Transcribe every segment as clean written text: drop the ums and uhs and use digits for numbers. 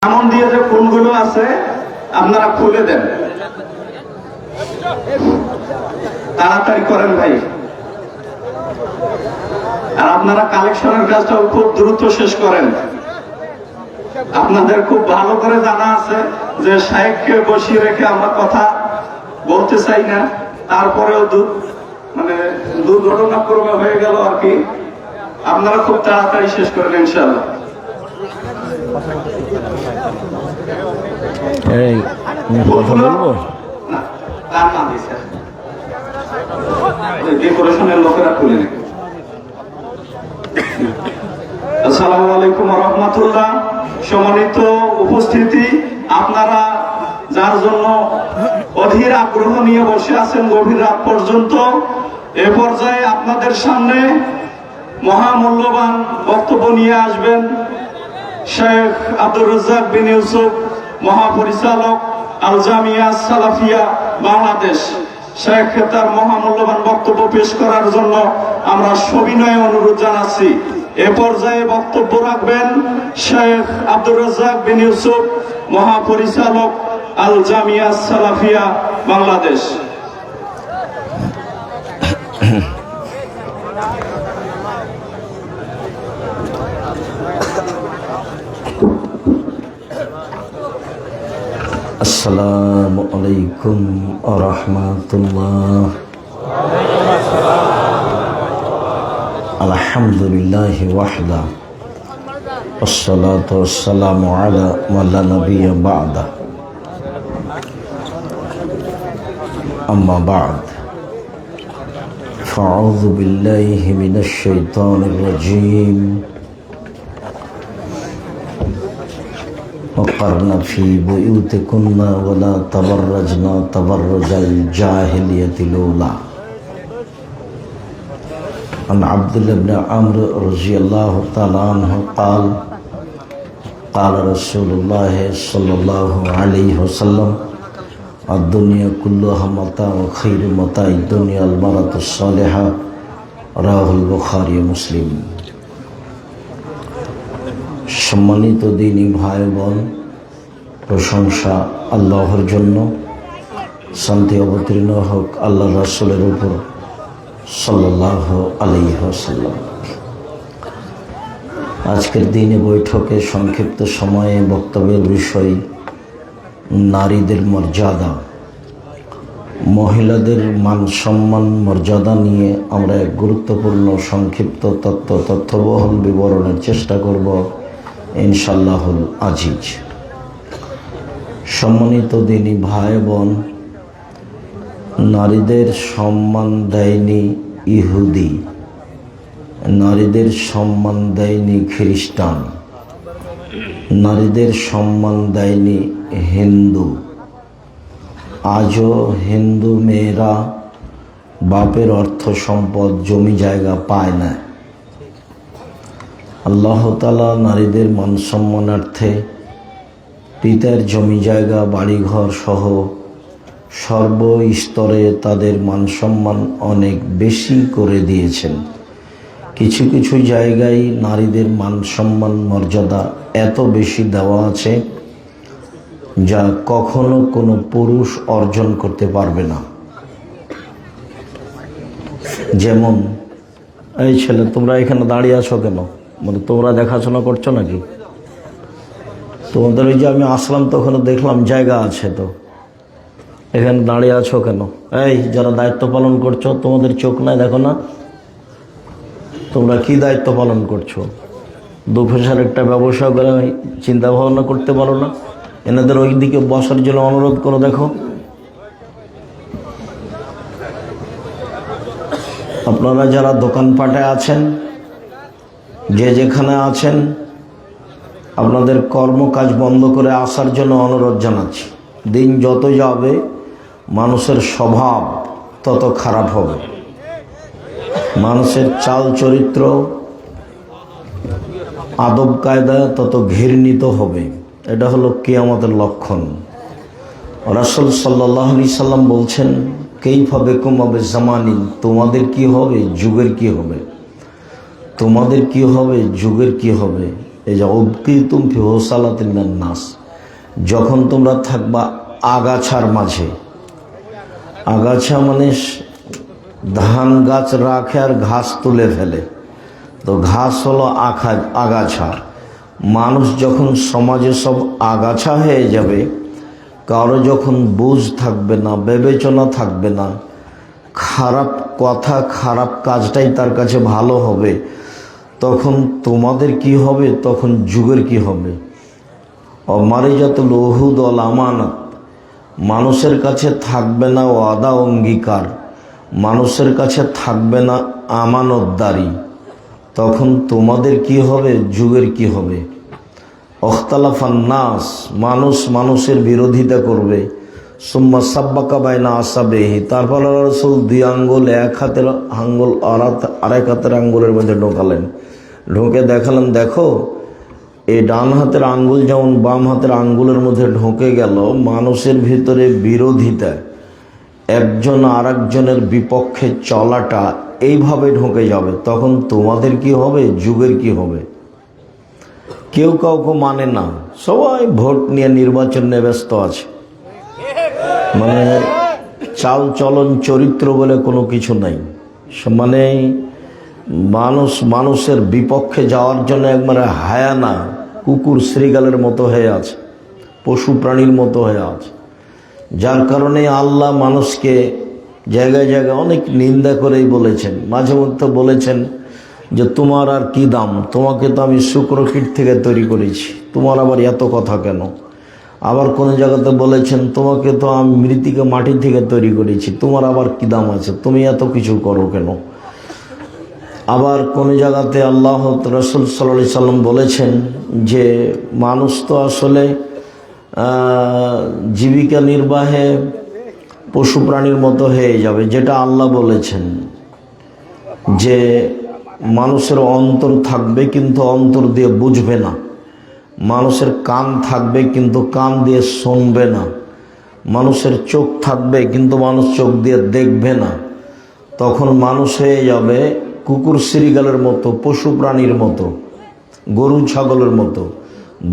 এমন দিয়ে যে কোনগুলো আছে আপনারা খুলে দেন, তাড়াতাড়ি করেন ভাই। আর আপনারা কালেকশনের কাজটাও খুব দ্রুত শেষ করেন। আপনাদের খুব ভালো করে জানা আছে যে শায়েখকে বসিয়ে রেখে আমরা কথা বলতে চাই না, তারপরেও দুর্ঘটনাক্রমে হয়ে গেল আর কি। আপনারা খুব তাড়াতাড়ি শেষ করেন ইনশাআল্লাহ। ডেকোরেশনের লোকেরা খুলে নেবে। আসসালামু আলাইকুম ওয়া রাহমাতুল্লাহ। সম্মানিত উপস্থিতি, আপনারা যার জন্য অধীর আগ্রহ নিয়ে বসে আছেন গভীর রাত পর্যন্ত, এ পর্যায়ে আপনাদের সামনে মহামূল্যবান বক্তব্য নিয়ে আসবেন শেখ আব্দুর রাজ্জাক বিন ইউসুফ, মহাপরিচালক আল জামিয়া সালাফিয়া বাংলাদেশ। শেখ তার মহামূল্যবান বক্তব্য পেশ করার জন্য আমরা সবিনয়ে অনুরোধ জানাচ্ছি। এ পর্যায়ে বক্তব্য রাখবেন শেখ আব্দুর রাজ্জাক বিন ইউসুফ, মহাপরিচালক আল জামিয়া সালাফিয়া বাংলাদেশ। আসসালামু আলাইকুম ওয়া রাহমাতুল্লাহ। আলহামদুলিল্লাহি ওয়াহদা ওয়াসসালাতু ওয়াসসালামু আলা মান লা নাবিয়্যা বা'দা। আম্মা বা'দ, ফাআউযু বিল্লাহি মিনাশ শাইতানির রাজীম। وقرن في بيوتكن ولا تبرجن تبرج الجاهلية الأولى. عن عبد الله بن عمرو رضي الله تعالى عنه قال قال رسول الله صلى الله عليه وسلم الدنيا كلها متاع وخير متاع الدنيا المرأة الصالحة. رواه البخاري ومسلم। সম্মানিত দিনী ভাই বোন, প্রশংসা আল্লাহর জন্য, শান্তি অবতীর্ণ হোক আল্লাহ রাসূলের উপর সাল্লাল্লাহু আলাইহি ওয়াসাল্লাম। আজকের দিনে বৈঠকে সংক্ষিপ্ত সময়ে বক্তব্যের বিষয় নারীদের মর্যাদা, মহিলাদের মান সম্মান মর্যাদা নিয়ে আমরা এক গুরুত্বপূর্ণ সংক্ষিপ্ত তথ্যবহুল বিবরণের চেষ্টা করব ইনশাআল্লাহুল আজিজ। সম্মানিত দিনী ভাই বোন, নারীদের সম্মান দেয়নি ইহুদি, নারীদের সম্মান দেয়নি খ্রিস্টান, নারীদের সম্মান দেয়নি হিন্দু। আজও হিন্দু মেয়েরা বাপের অর্থ সম্পদ জমি জায়গা পায় না। আল্লাহ তাআলা নারীদের মান সম্মানার্থে পিতার জমি জায়গা বাড়িঘর সহ সর্বস্তরে তাদের মান সম্মান অনেক বেশি করে দিয়েছেন। কিছু কিছু জায়গায় নারীদের মান সম্মান মর্যাদা এত বেশি দেওয়া আছে যা কখনো কোনো পুরুষ অর্জন করতে পারবে না। যেমন, এই ছেলে, তোমরা এখানে দাঁড়িয়ে আছো কেন? মানে তোমরা দেখাশোনা করছো নাকি? তোমাদের ওই যে আমি আসলাম তখন দেখলাম জায়গা আছে, তো এখানে দাঁড়িয়ে আছো কেন? এই যারা দায়িত্ব পালন করছো, তোমাদের চোখ নাই, দেখো না তোমরা কি দায়িত্ব পালন করছো? দু পয়সার একটা ব্যবসা করে চিন্তা ভাবনা করতে পারো না? এনাদের ওই দিকে বসার জন্য অনুরোধ করো। দেখো, আপনারা যারা দোকানপাটে আছেন, যে যেখানে আছেন, আপনাদের কর্মকাজ বন্ধ করে আসার জন্য অনুরোধ জানাচ্ছি। দিন যত যাবে মানুষের স্বভাব তত খারাপ হবে, মানুষের চাল চরিত্র আদব কায়দা তত ঘৃণিত হবে। এটা হলো কিয়ামতের লক্ষণ। রাসূল সাল্লাল্লাহু আলাইহি সাল্লাম বলছেন, কাইফা বিকুম বিজামানিন, তোমাদের কি হবে, যুগের কি হবে, তোমাদের কি হবে, যুগের কি হবে। এই যে উবকিতুম ফি হুসালাতিন মিনান নাস, যখন তোমরা থাকবা আগাছার মাঝে। আগাছা মানে ধান গাছ রাখে আর ঘাস তুলে ফেলে, তো ঘাস হলো আগাছা। মানুষ যখন সমাজে সব আগাছা হয়ে যাবে, কারো যখন বুঝ থাকবে না, বিবেচনা থাকবে না, খারাপ কথা খারাপ কাজটাই তার কাছে ভালো হবে, তখন তোমাদের কি হবে? তখন যুগের কি হবে? অমারিজাতুল উহুদ ওয়াল আমানাত, মানুষের কাছে থাকবে না ওয়াদা অঙ্গীকার, মানুষের কাছে থাকবে না আমানতদারি, তখন তোমাদের কি হবে? যুগের কি হবে? অখতালাফান নাস, মানুষ মানুষের বিরোধিতা করবে। সুম্মা সাব্বাকা বাইনা আসাবেহি, তারপর রাসূল দুই আঙ্গুল, এক হাতের আঙ্গুল আরেক হাতের আঙ্গুলের মধ্যে ঢোকালেন, ঢোকে দেখালেন, দেখো এই ডান হাতের আঙ্গুল যেমন বাম হাতের আঙ্গুলের মধ্যে ঢোকে গেল, মানুষের ভিতরে বিরোধিতা, একজন আরেকজনের বিপক্ষে চলাটা এইভাবে ঢোকে যাবে, তখন তোমাদের কি হবে? যুগের কি হবে? কেউ কাউকে মানে না, সবাই ভোট নিয়ে নির্বাচন নিয়ে ব্যস্ত আছে। মানে চাল চলন চরিত্র বলে কোনো কিছু নাই। মানে মানুষ মানুষের বিপক্ষে যাওয়ার জন্য একবারে হায়ানা, কুকুর শ্রীগালের মতো হয়ে আছে, পশু প্রাণীর মতো হয়ে আছে। যার কারণে আল্লাহ মানুষকে জায়গায় জায়গায় অনেক নিন্দা করেই বলেছেন। মাঝে মধ্যে বলেছেন যে তোমার আর কি দাম, তোমাকে তো আমি শুক্রকীট থেকে তৈরি করেছি, তোমার আবার এত কথা কেন? আবার কোনো জায়গাতে বলেছেন তোমাকে তো আমি মৃত্তিকা মাটি থেকে তৈরি করেছি, তোমার আবার কি দাম আছে, তুমি এত কিছু করো কেন? আবার কোন জায়গাতে আল্লাহ রাসূল সাল্লাল্লাহু আলাইহি সাল্লাম বলেছেন যে মানুষ তো আসলে জীবিকা নির্বাহে পশু প্রাণীর মতো হয়ে যাবে, যেটা আল্লাহ বলেছেন যে মানুষের অন্তর থাকবে কিন্তু অন্তর দিয়ে বুঝবে না, মানুষের কান থাকবে কিন্তু কান দিয়ে শুনবে না, মানুষের চোখ থাকবে কিন্তু মানুষ চোখ দিয়ে দেখবে না, তখন মানুষ হয়ে যাবে কুকুর শ্রীগালের মতো, পশু প্রাণীর মতো, গরু ছাগলের মতো,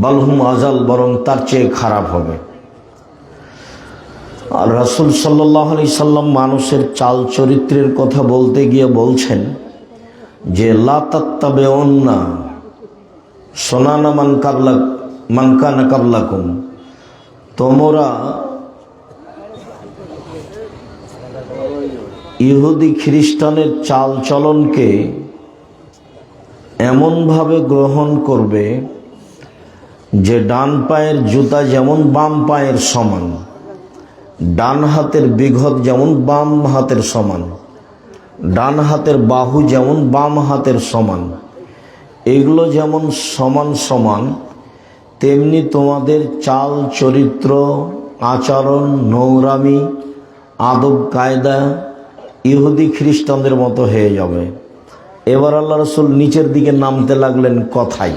বালহুম আজাল, বরং তার চেয়ে খারাপ হবে। আর রাসূল সাল্লাল্লাহু আলাইহি সাল্লাম মানুষের চাল চরিত্রের কথা বলতে গিয়ে বলছেন যে লা তাত্তাবিউন্না সুনানা মান কানা কাবলাকুম, তোমরা ইহুদি খ্রিস্টানের চাল চলনকে এমনভাবে গ্রহণ করবে যে ডান পায়ের জুতা যেমন বাম পায়ের সমান, ডান হাতের বিঘত যেমন বাম হাতের সমান, ডান হাতের বাহু যেমন বাম হাতের সমান, এগুলো যেমন সমান সমান, তেমনি তোমাদের চাল চরিত্র, আচরণ, নোংরামি, আদব কায়দা ইহুদি খ্রিস্টানদের মতো হয়ে যাবে। এবার আল্লাহ রাসূল নিচের দিকে নামতে লাগলেন কথায়,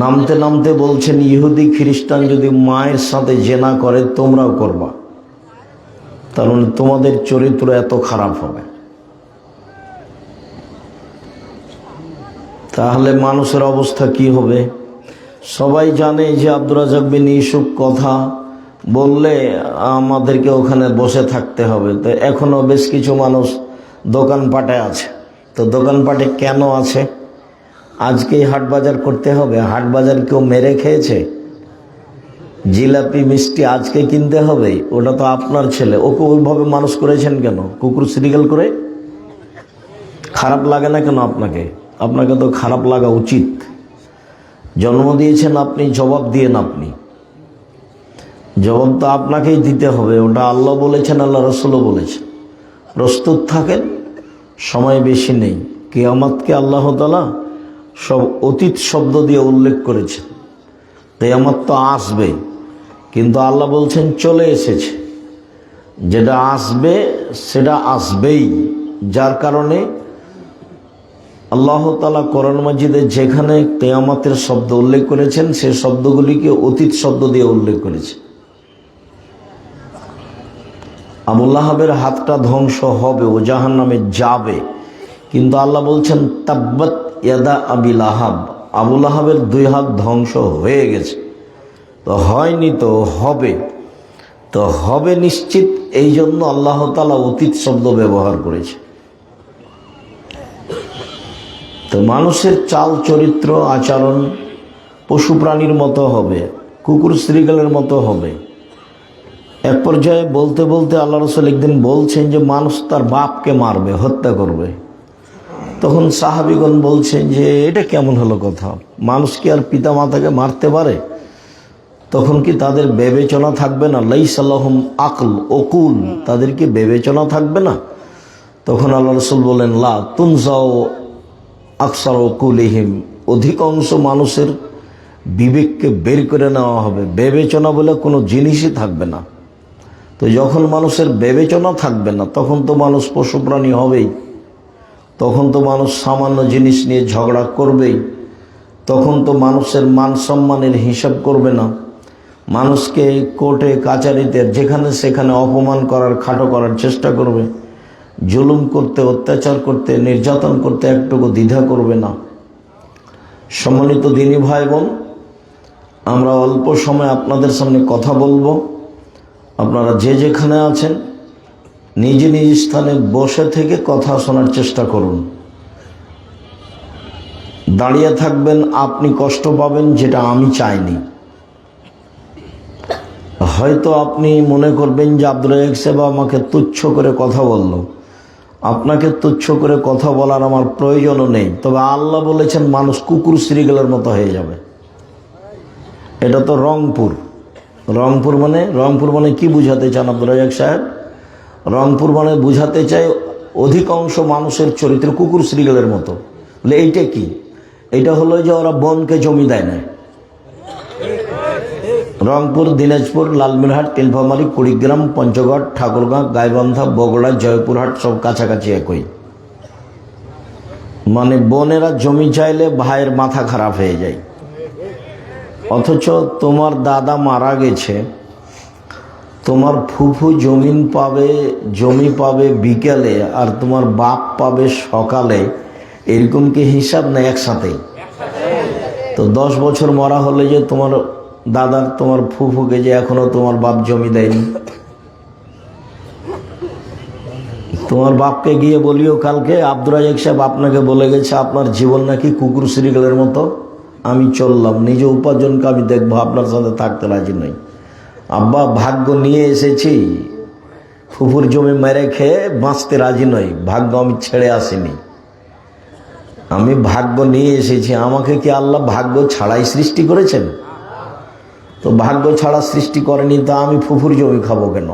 নামতে নামতে বলছেন ইহুদি খ্রিস্টান যদি মায়ের সাথে জেনা করে তোমরাও করবা, তার মানে তোমাদের চরিত্র এত খারাপ হবে। তাহলে মানুষের অবস্থা কি হবে? সবাই জানে যে আব্দুর রাজ্জাক বিন ইউসুফ কথা বললে আমাদেরকে ওখানে বসে থাকতে হবে, তো এখনো বেশ কিছু মানুষ দোকানপাটে আছে। তো দোকানপাটে কেন আছে? আজকেই হাট বাজার করতে হবে? হাট বাজার কেউ মেরে খেয়েছে? জিলাপি মিষ্টি আজকে কিনতে হবে? ওটা তো আপনার ছেলে, ওকে ওইভাবে মানুষ করেছেন কেন? কুকুর শ্রীগাল করে? খারাপ লাগে না কেন আপনাকে? আপনাকে তো খারাপ লাগা উচিত। জন্ম দিয়েছেন আপনি, জবাব দিয়েন আপনি, জবাব তো আপনাকেই দিতে হবে। ওটা আল্লাহ বলেছেন, আল্লাহ রাসূলও বলেছেন। প্রস্তুত থাকেন, সময় বেশি নেই। কিয়ামতকে আল্লাহ তাআলা সব অতীত শব্দ দিয়ে উল্লেখ করেছেন। কিয়ামত তো আসবে, কিন্তু আল্লাহ বলছেন চলে এসেছে। যেটা আসবে সেটা আসবেই, যার কারণে আল্লাহ তাআলা কোরআন মাজিদে যেখানে কিয়ামতের শব্দ উল্লেখ করেছেন সে শব্দগুলিকে অতীত শব্দ দিয়ে উল্লেখ করেছে। আবু লাহাবের হাতটা ধ্বংস হবে, ও জাহান্নামে যাবে, কিন্তু আল্লাহ বলছেন তাব্বাত ইয়াদা আবি লাহাব, আবু লাহাবের 2 হাত ধ্বংস হয়ে গেছে। তো হয়নি তো হবে, তো হবে নিশ্চিত। এই জন্য আল্লাহ তাআলা অতীত শব্দ ব্যবহার করেছে। তো মানুষের চাল চরিত্র আচরণ পশু প্রাণীর মতো হবে, কুকুর শ্রীগালের মতো হবে। এক পর্যায়ে বলতে বলতে আল্লাহ রাসূল একদিন বলছেন যে মানুষ তার বাপকে মারবে, হত্যা করবে। তখন সাহাবীগণ বলছেন যে এটা কেমন হলো কথা, মানুষ কি আর পিতা মাতাকে মারতে পারে? তখন কি তাদের বিবেচনা থাকবে না? লাইসা লাহুম আকল ওকুল, তাদের কি বিবেচনা থাকবে না? তখন আল্লাহ রাসূল বলেন লা তুনজাও আকসার ওকুলিহিম, অধিকাংশ মানুষের বিবেককে বের করে নেওয়া হবে, বিবেচনা বলে কোনো জিনিসই থাকবে না। তো যখন মানুষের বিবেচনা থাকবে না তখন তো মানুষ পশু প্রাণী হবেই, তখন তো মানুষ সামান্য জিনিস নিয়ে ঝগড়া করবেই, তখন তো মানুষের মান সম্মানের হিসাব করবে না, মানুষকে কোর্টে কাচারিতে যেখানে সেখানে অপমান করার খাটো করার চেষ্টা করবে, জুলুম করতে অত্যাচার করতে নির্যাতন করতে একটুকু দ্বিধা করবে না। সম্মানিত দিনী ভাই বোন, আমরা অল্প সময় আপনাদের সামনে কথা বলবো। আপনারা যে যেখানে আছেন নিজ নিজ স্থানে বসে থেকে কথা শোনার চেষ্টা করুন। দাঁড়িয়ে থাকবেন, আপনি কষ্ট পাবেন, যেটা আমি চাইনি। হয়তো আপনি মনে করবেন যে আব্দুল রাজ্জাক সাহেব আমাকে তুচ্ছ করে কথা বলল। আপনাকে তুচ্ছ করে কথা বলার আমার প্রয়োজনও নেই, তবে আল্লাহ বলেছেন মানুষ কুকুর শ্রীগালের মতো হয়ে যাবে। এটা তো রংপুর মানে কি বুঝাতে চান আব্দুল রাজ্জাক সাহেব? রংপুর মানে বুঝাতে চাই অধিকাংশ মানুষের চরিত্র কুকুর শ্রীগালের মতো। বলে এইটা কি? এটা হলো যে ওরা বনকে জমি দেয় না। রংপুর, দিনাজপুর, লালমিনহাট, নীলফামারী, কুড়িগ্রাম, পঞ্চগড়, ঠাকুরগাঁও, গাইবান্ধা, বগুড়া, জয়পুরহাট সব কাছাকাছি একই। মানে বোনেরা জমি চাইলে ভাইয়ের মাথা খারাপ হয়ে যায়। অথচ তোমার দাদা মারা গেছে, তোমার ফুফু জমি পাবে বিকেলে, আর তোমার বাপ পাবে সকালে, এরকম কি হিসাব না একসাথেই? তো 10 বছর মরা হলে যে তোমার দাদার তোমার ফুফুকে যে এখনো তোমার বাপ জমি দেয়নি, তোমার বাপকে গিয়ে বলিও কালকে আব্দুল রাজ্জাক সাহেব আপনাকে বলে গেছে আপনার জীবন নাকি কুকুর শ্রীগালের মতো। আমি চললাম, নিজে উপার্জনকে আমি দেখবো, আপনার সাথে থাকতে রাজি নই। আব্বা ভাগ্য নিয়ে এসেছি, ফুফুর জমি মেরে খেয়ে বাঁচতে রাজি নই, ভাগ্য আমি ছেড়ে আসিনি, আমি ভাগ্য নিয়ে এসেছি। আমাকে কি আল্লাহ ভাগ্য ছাড়াই সৃষ্টি করেছেন? তো ভাগ্য ছাড়া সৃষ্টি করেনি, তা আমি ফুফুর জমি খাবো কেন?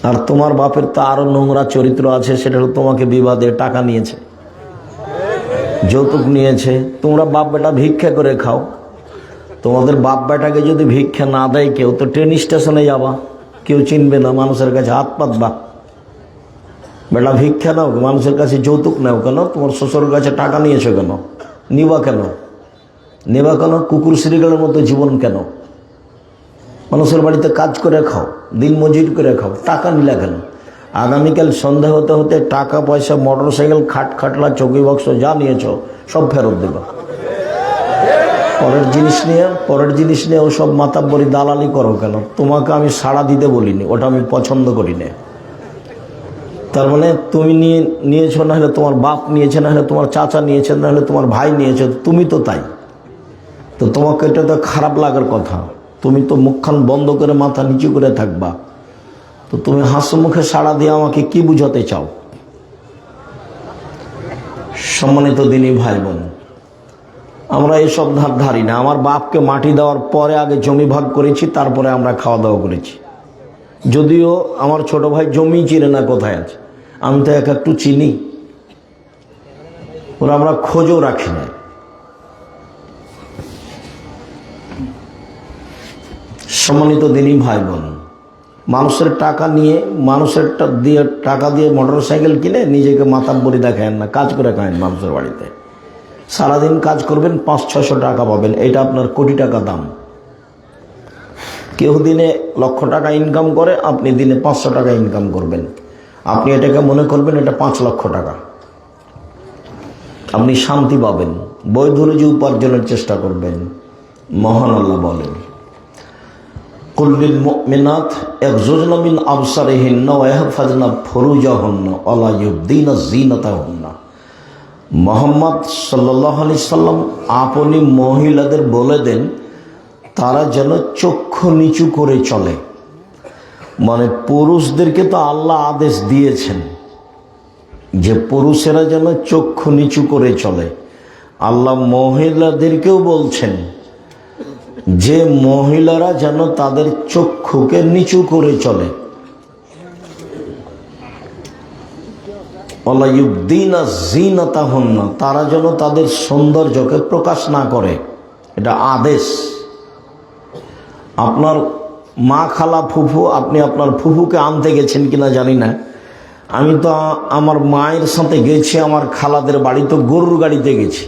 আর তোমার বাপের তো আরো নোংরা চরিত্র আছে, সেটা হলো তোমাকে বিবাদে টাকা নিয়েছে, যৌতুক নিয়েছে। তোমরা বাপ বেটা ভিক্ষা করে খাও, তোমাদের বাপ বেটাকে যদি ভিক্ষা না দেয় কেউ, তো ট্রেন স্টেশনে যাবা, কেউ চিনবে না, মানুষের কাছে হাত পাতবা। বেটা ভিক্ষা নাও, মানুষের কাছে যৌতুক নাও কেন? তোমার শ্বশুরের কাছে টাকা নিয়েছো কেন? নিবা কেন? কুকুর শ্রীগালের মতো জীবন কেন? মানুষের বাড়িতে কাজ করে খাও, দিন মজুরি করে খাও, টাকা নিলা কেন? আগামীকাল সন্ধ্যা হতে হতে টাকা পয়সা, মোটরসাইকেল, খাটলা, চৌকি বাক্স যা নিয়েছ সব ফেরত দেবা। পরের জিনিস নিয়ে ওসব মাতাব্বরি দালালি করো কেন? তোমাকে আমি সাড়া দিতে বলিনি, ওটা আমি পছন্দ করি না। তার মানে তুমি নিয়েছো, না হলে তোমার বাপ নিয়েছে, না হলে তোমার চাচা নিয়েছে, না হলে তোমার ভাই নিয়েছে, তুমি তো তাই। তো তোমাকে এটা তো খারাপ লাগার কথা, তুমি তো মুখখান বন্ধ করে মাথা নিচু করে থাকবা। তো তুমি হাসি মুখে সাড়া দিয়ে আমাকে কি বুঝাতে চাও? সম্মানিত দিনী ভাই বোন, আমরা এসব ধারি না। আমার বাপকে মাটি দেওয়ার পরে আগে জমি ভাগ করেছি, তারপরে আমরা খাওয়া দাওয়া করেছি। যদিও আমার ছোট ভাই জমি চিনে না কোথায় আছে, আমি তো একটু চিনি, ওরা আমরা খোঁজও রাখি না। সম্মানিত দিনী ভাই বোন, মানুষের টাকা দিয়ে মোটরসাইকেল কিনে নিজেকে মাতাব্বরি দেখায়েন না, কাজ করে খায়েন মানুষের বাড়িতে। সারাদিন কাজ করবেন, 500-600 টাকা পাবেন, এটা আপনার কোটি টাকা দাম। কেউ দিনে 1,00,000 টাকা ইনকাম করে, আপনি দিনে 500 টাকা ইনকাম করবেন। আপনি এটাকে মনে করবেন এটা 5 লক্ষ টাকা, আপনি শান্তি পাবেন। বৈধ রুজি উপার্জনের চেষ্টা করবেন। মহান আল্লাহ বলেন, কুল্লিল মুমিনাত ইয়াগযুযনা মিন আবসারিহিন্না ওয়া ইয়াহফাযনা ফুরুজাহুন্না ওয়া লা ইউবদিনা যিনাতাহুন্না। মুহাম্মদ সাল্লাল্লাহু আলাইহি সাল্লাম আপনি মহিলাদের বলে দেন তারা যেন চক্ষু নিচু করে চলে। মানে পুরুষদেরকে তো আল্লাহ আদেশ দিয়েছেন যে পুরুষেরা যেন চক্ষু নিচু করে চলে। আল্লাহ মহিলাদেরকেও বলছেন যে মহিলারা যেন তাদের চক্ষুকে নিচু করে চলে। ওয়ালা ইউবদিনা যিনাতাহুন্না, তারা যেন তাদের সৌন্দর্যকে প্রকাশ না করে, এটা আদেশ। আপনার মা, খালা, ফুফু, আপনি আপনার ফুফুকে আনতে গেছেন কিনা জানি না, আমি তো আমার মায়ের সাথে গেছি আমার খালাদের বাড়ি, তো গরুর গাড়িতে গেছি,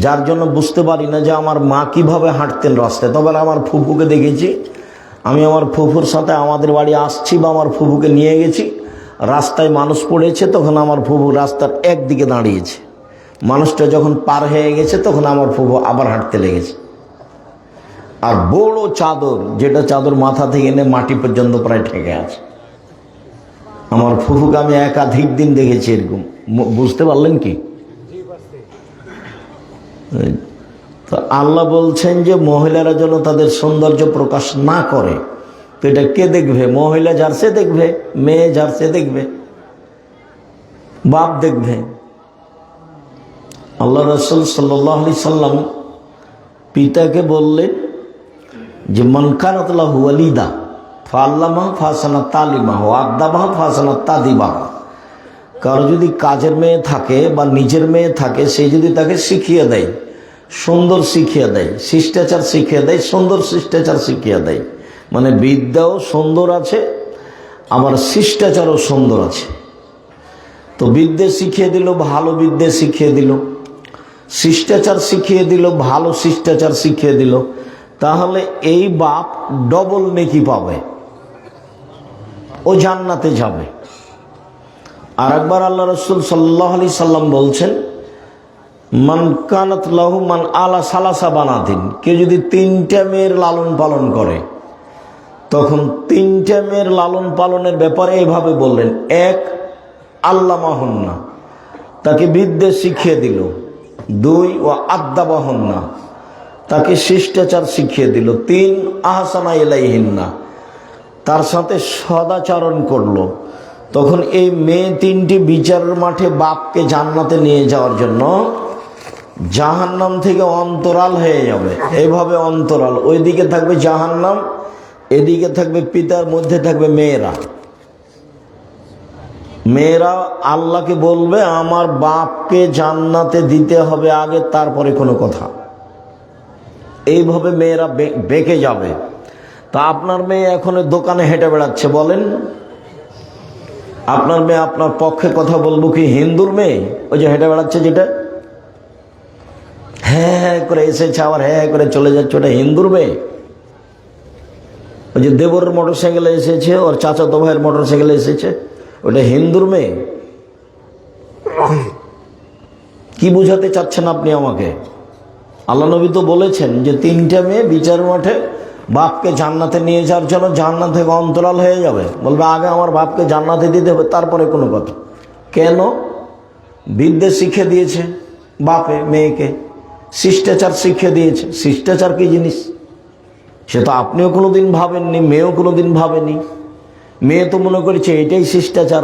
যার জন্য বুঝতে পারি না যে আমার মা কিভাবে হাঁটতেন রাস্তায়। তবে আমার ফুফুকে দেখেছি, আমি আমার ফুফুর সাথে আমাদের বাড়ি আসছি বা আমার ফুফুকে নিয়ে গেছি, রাস্তায় মানুষ পড়েছে, তখন আমার ফুফু রাস্তার একদিকে দাঁড়িয়েছে, মানুষটা যখন পার হয়ে গেছে তখন আমার ফুফু আবার হাঁটতে লেগেছে। আর বড় চাদর, যেটা চাদর মাথা থেকে এনে মাটি পর্যন্ত প্রায় ঠেকে আছে। আমার ফুফুকে আমি একাধিক দিন দেখেছি এরকম। বুঝতে পারলেন কি? তো আল্লাহ বলছেন যে মহিলারা যেন তাদের সৌন্দর্য প্রকাশ না করে। তো এটা কে দেখবে? মহিলা যার সে দেখবে, মেয়ে যার সে দেখবে, বাপ দেখবে। আল্লাহ রাসূল সাল্লাল্লাহু আলাইহি সাল্লাম পিতাকে বললেন যে মান কানাত লাহু ওয়ালিদা ফাআল্লামাহু ফাহসানা তালিমাহু ওয়া আদাবাহু ফাহসানা তাদিবাহু। কারো যদি কাজের মেয়ে থাকে বা নিজের মেয়ে থাকে, সে যদি তাকে শিখিয়ে দেয়, সুন্দর শিখিয়ে দেয়, শিষ্টাচার শিখিয়ে দেয়, সুন্দর শিষ্টাচার শিখিয়ে দেয়, মানে বিদ্যাও সুন্দর আছে আবার শিষ্টাচারও সুন্দর আছে। তো বিদ্যে শিখিয়ে দিল, ভালো বিদ্যে শিখিয়ে দিল, শিষ্টাচার শিখিয়ে দিল, ভালো শিষ্টাচার শিখিয়ে দিল, তাহলে এই বাপ ডবল নেকি পাবে, ও জান্নাতে যাবে। আর একবার আল্লাহ রাসূল সাল্লাল্লাহু আলাইহি সাল্লাম বলছেন মান কানাত লাহু মান আলা সালাসা বানাতিন, কেউ যদি 3টা মেয়ের লালন পালন করে, তখন 3টা মেয়ের লালন পালনের ব্যাপারে এইভাবে বললেন, 1 আল্লামাহুন্না, তাকে বিদ্যে শিখিয়ে দিল, 2 ওয়া আদাবাহুন্না, তাকে শিষ্টাচার শিখিয়ে দিল, 3 আহসানা ইলাইহিন্না, তার সাথে সদাচরণ করলো। তখন এই মেয়ে 3টি বিচারের মাঠে বাপকে জান্নাতে নিয়ে যাওয়ার জন্য জাহান্নাম থেকে অন্তরাল হয়ে যাবে। এইভাবে অন্তরাল, ওইদিকে থাকবে জাহান্নাম, এদিকে থাকবে পিতার, মধ্যে থাকবে মেয়েরা। মেয়েরা আল্লাহকে বলবে আমার বাপকে জান্নাতে দিতে হবে আগে, তারপরে কোনো কথা। এইভাবে মেয়েরা বেঁকে যাবে। তা আপনার মেয়ে এখন দোকানে হেঁটে বেড়াচ্ছে, বলেন আপনার মেয়ে আপনার পক্ষে কথা বলবো কি হিন্দুর মেয়ে? ওই যে হেঁটে বেড়াচ্ছে, যেটা হ্যাঁ হ্যাঁ করে এসেছে আবার হ্যাঁ করে চলে যাচ্ছে, ওটা হিন্দুর মেয়ে? ওই যে দেবরের মোটর সাইকেলে এসেছে, ওর চাচাতো ভাইয়ের মোটর সাইকেলে এসেছে, ওটা হিন্দুর মেয়ে? কি বুঝাতে চাচ্ছেন আপনি আমাকে? আল্লাহ নবী তো বলেছেন যে 3টা মেয়ে বিচার মাঠে বাপকে জান্নাতে নিয়ে যাওয়ার জন্য জান্নাত থেকে অন্তরাল হয়ে যাবে, বলবে আগে আমার বাপকে জান্নাতে দিতে হবে, তারপরে কোনো কথা। কেন? বিদ্যে শিখে দিয়েছে বাপে মেয়েকে, শিষ্টাচার শিখিয়ে দিয়েছে। শিষ্টাচার কি জিনিস সে তো আপনিও কোনোদিন ভাবেননি, মেয়েও কোনোদিন ভাবেনি। মেয়ে তো মনে করেছে এটাই শিষ্টাচার,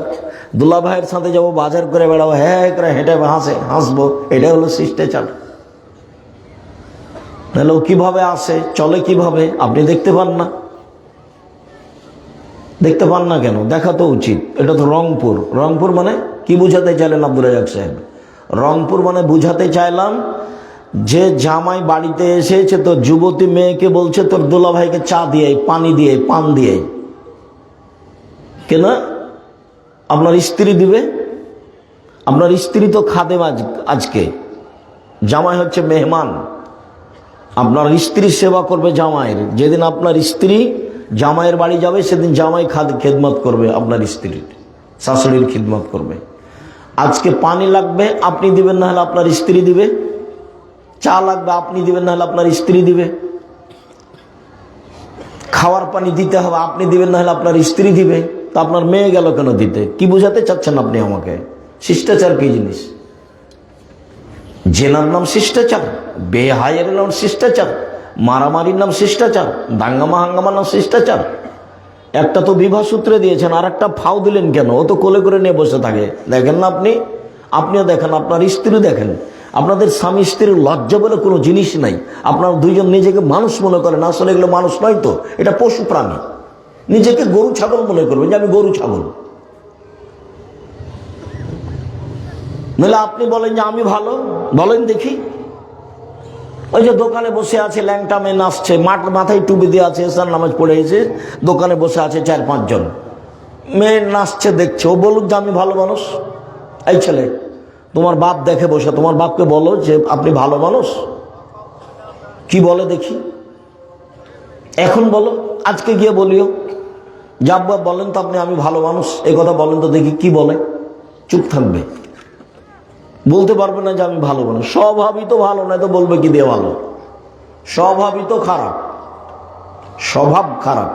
দুলা ভাইয়ের সাথে যাবো, বাজার করে বেড়াবো, হ্যাঁ করে হেঁটে হাসবো, এটাই হলো শিষ্টাচার। তাহলে ও কিভাবে আসে, চলে কিভাবে? আপনি দেখতে পান না? দেখতে পান না কেন? দেখা তো উচিত। এটা তো রংপুর। রংপুর মানে কি বুঝাতে চাইলেন আব্দুর রাজ্জাক সাহেব? রংপুর মানে বুঝাতে চাইলাম যে জামাই বাড়িতে এসেছে, তো যুবতী মেয়েকে বলছে তোর দুলা ভাইকে চা দিয়ে, পানি দিয়ে, পান দিয়ে। কেন? আপনার স্ত্রী দিবে। আপনার স্ত্রী তো খাদেম, আজকে জামাই হচ্ছে মেহমান। আপনার স্ত্রী সেবা করবে জামাইয়ের। যেদিন আপনার স্ত্রী জামাইয়ের বাড়ি যাবে সেদিন জামাই খেদমত করবে, আপনার স্ত্রীর শাশুড়ির খিদমত করবে। আজকে পানি লাগবে, আপনি দিবেন না, হলে আপনার স্ত্রী দিবে। চা লাগবে আপনি দিবেন, না হলে আপনার স্ত্রী দিবে। খাওয়ার পানি দিতে হবে আপনি দিবেন, না হলে আপনার স্ত্রী দিবে। তা আপনার মেয়ে গেল কেন দিতে? কি বুঝাতে চাচ্ছেন আপনি আমাকে? শিষ্টাচার কি জিনিস? জেনার নাম শিষ্টাচার, বেহায়ের নাম শিষ্টাচার, মারামারির নাম শিষ্টাচার, দাঙ্গামা হাঙ্গামার নাম শিষ্টাচার। একটা তো বিবাহ সূত্রে দিয়েছেন, আর একটা ফাও দিলেন কেন? ও তো কোলে করে নিয়ে বসে থাকে। দেখেন না আপনিও দেখেন, আপনার স্ত্রী দেখেন। আপনাদের স্বামী স্ত্রীর লজ্জা বলে কোনো জিনিস নাই। আপনারা দুইজন নিজেকে মানুষ মনে করেন, আসলে এগুলো মানুষ নয় তো, এটা পশু প্রাণী। নিজেকে গরু ছাগল মনে করবেন যে আমি গরু ছাগল। নইলে আপনি বলেন যে আমি ভালো, বলেন দেখি। ওই যে দোকানে বসে আছে ল্যাংটা মেয়ে নাচছে, মাথায় টুপি দিয়ে আছে, এসার নামাজ পড়ে এসে দোকানে বসে আছে 4-5 জন মেয়ে নাচছে, দেখছে। ও বলুক যে আমি ভালো মানুষ। এই ছেলে, তোমার বাপ দেখে বসে, তোমার বাপকে বলো যে আপনি ভালো মানুষ। কি বলে দেখি, এখন বলো, আজকে গিয়ে বলিও যে আব্বা বলেন তো আপনি আমি ভালো মানুষ, এই কথা বলেন তো দেখি কি বলে। চুপ থাকবে, বলতে পারবে না যে আমি ভালো মানুষ। স্বভাবই তো ভালো না, তো বলবে কি দিয়ে ভালো? স্বভাবই তো খারাপ, স্বভাব খারাপ,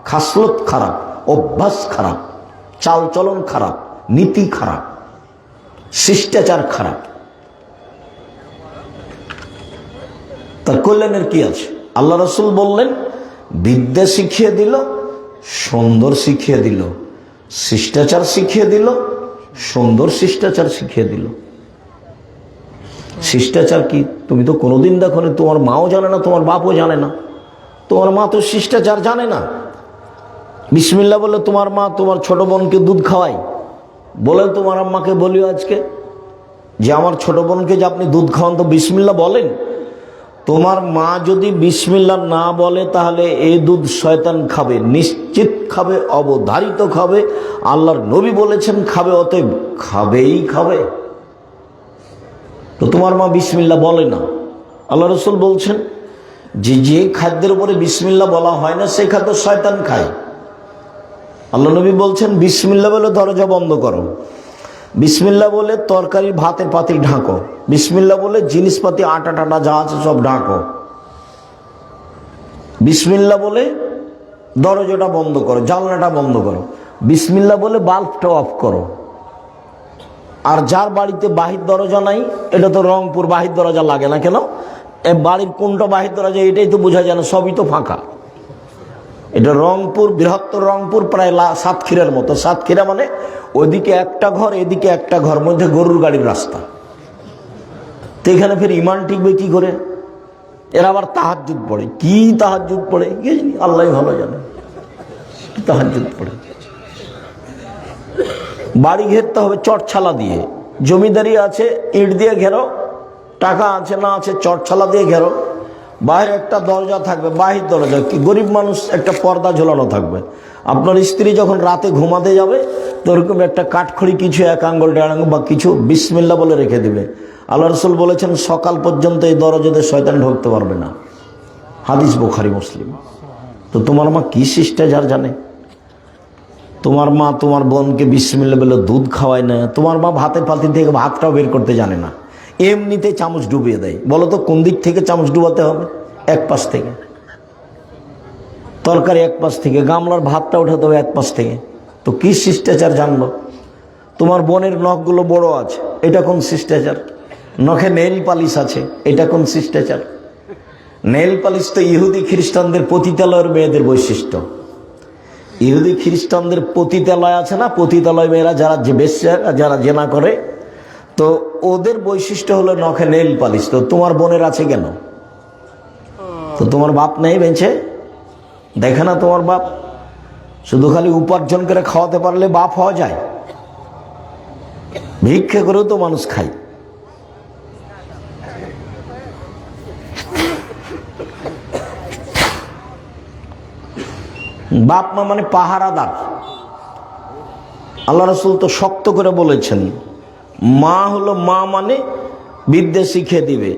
খাসলত খারাপ, অভ্যাস খারাপ, চালচলন খারাপ, নীতি খারাপ, শিষ্টাচার খারাপ। তার কল্যাণের কি আছে? আল্লাহ রাসূল বললেন বিদ্যা শিখিয়ে দিল, সুন্দর শিখিয়ে দিল, শিষ্টাচার শিখিয়ে দিল, সুন্দর শিষ্টাচার শিখিয়ে দিল। শিষ্টাচার কি তুমি তো কোনোদিন দেখো না, তোমার মাও জানে না, তোমার বাপও জানে না। তোমার মা তো শিষ্টাচার জানে না। বিসমিল্লাহ বলে তোমার মা তোমার ছোট বোনকে দুধ খাওয়ায়। বলেন তোমার আম্মাকে বলিও আজকে যে আমার ছোট বোনকে যে আপনি দুধ খাওয়ান, তো বিসমিল্লাহ বলেন। তোমার মা যদি বিসমিল্লাহ না বলে তাহলে এই দুধ শয়তান খাবে, নিশ্চিত খাবে, অবধারিত খাবে। আল্লাহর নবী বলেছেন খাবে, অতএব খাবেই খাবে। তো তোমার মা বিসমিল্লাহ বলে না। আল্লাহ রাসূল বলছেন যে যে খাদ্যের উপরে বিসমিল্লাহ বলা হয় না সেই খাদ্য শয়তান খায়। আল্লাহ নবী বলছেন বিসমিল্লাহ বলে দরজা বন্ধ করো, বিসমিল্লাহ বলে তরকারি ভাতের পাতিল ঢাকো, বিসমিল্লাহ বলে জিনিসপাতি আটা টাটা যা আছে সব ঢাকো, বিসমিল্লাহ বলে দরজাটা বন্ধ করো, জানলাটা বন্ধ করো, বিসমিল্লাহ বলে বাল্বটা অফ করো। আর যার বাড়িতে বাহির দরজা নাই, এটা তো রংপুর, বাহির দরজা লাগে না কেন? বাড়ির কোনটা বাহির দরজা এটাই তো বোঝা যায় না, সবই তো ফাঁকা। এটা রংপুর, বৃহত্তর রংপুর, প্রায় সাতক্ষীরার মতো। সাতক্ষীরা মানে ওইদিকে একটা ঘর, এদিকে একটা ঘর, মধ্যে গরুর গাড়ির রাস্তা। তো এখানে ফের ইমান টিকবে কি করে? এরা আবার তাহাজ্জুদ পড়ে। কি তাহাজ্জুদ পড়ে কে জানি, আল্লাহ ভালো জানে কি তাহাজ্জুদ পড়ে। বাড়ি ঘেরতে হবে চটছালা দিয়ে, জমিদারি আছে ইট দিয়ে ঘেরো, টাকা আছে না আছে চটছালা দিয়ে ঘেরো। বাইরে একটা দরজা থাকবে, বাহির দরজা, কি গরিব মানুষ একটা পর্দা ঝোলানো থাকবে। আপনার স্ত্রী যখন রাতে ঘুমাতে যাবে তো ওরকম একটা কাঠখড়ি কিছু 1 আঙ্গুল 1.5 আঙ্গুল বা কিছু বিসমিল্লাহ বলে রেখে দিবে। আল্লাহ রাসূল বলেছেন সকাল পর্যন্ত এই দরজাতে শয়তান ঢুকতে পারবে না। হাদিস বুখারী মুসলিম। তো তোমার মা কি শিষ্টাচার জানে? তোমার মা তোমার বোনকে বিসমিল্লাহ বলে দুধ খাওয়ায় না। তোমার মা ভাতের পাতিল থেকে ভাতটাও বের করতে জানে না, এমনিতে চামচ ডুবিয়ে দেয়। বলো তো কোন দিক থেকে চামচ ডুবাতে হবে? এক পাশ থেকে। তরকারি এক পাশ থেকে, গামলার ভাতটা উঠাতে হবে এক পাশ থেকে। তো কি শিষ্টাচার জানলো? তোমার বোনের নখগুলো বড় আছে, এটা কোন শিষ্টাচার? নখে নেইল পালিশ আছে, এটা কোন শিষ্টাচার? নেইল পালিশ তো ইহুদি খ্রিস্টানদের পতিতালয়ের মেয়েদের বৈশিষ্ট্য। ইহুদি খ্রিস্টানদের পতিতালয় আছে না, পতিতালয় মেয়েরা যারা বেশ্যা, যারা জেনা করে, তো ওদের বৈশিষ্ট্য হলো নখে নেইল পালিশ। তো তোমার বোনের আছে কেন? তো তোমার বাপ নেই বেঁচে? দেখে না তোমার বাপ? শুধু খালি উপার্জন করে খাওয়াতে পারলে বাপ হওয়া যায়? ভিক্ষে করেও তো মানুষ খায়। বাপ মা মানে পাহারাদার। আল্লাহ রাসূল তো শক্ত করে বলেছেন, মা হলো মা মানে বিদ্যা শিখিয়ে দিবে,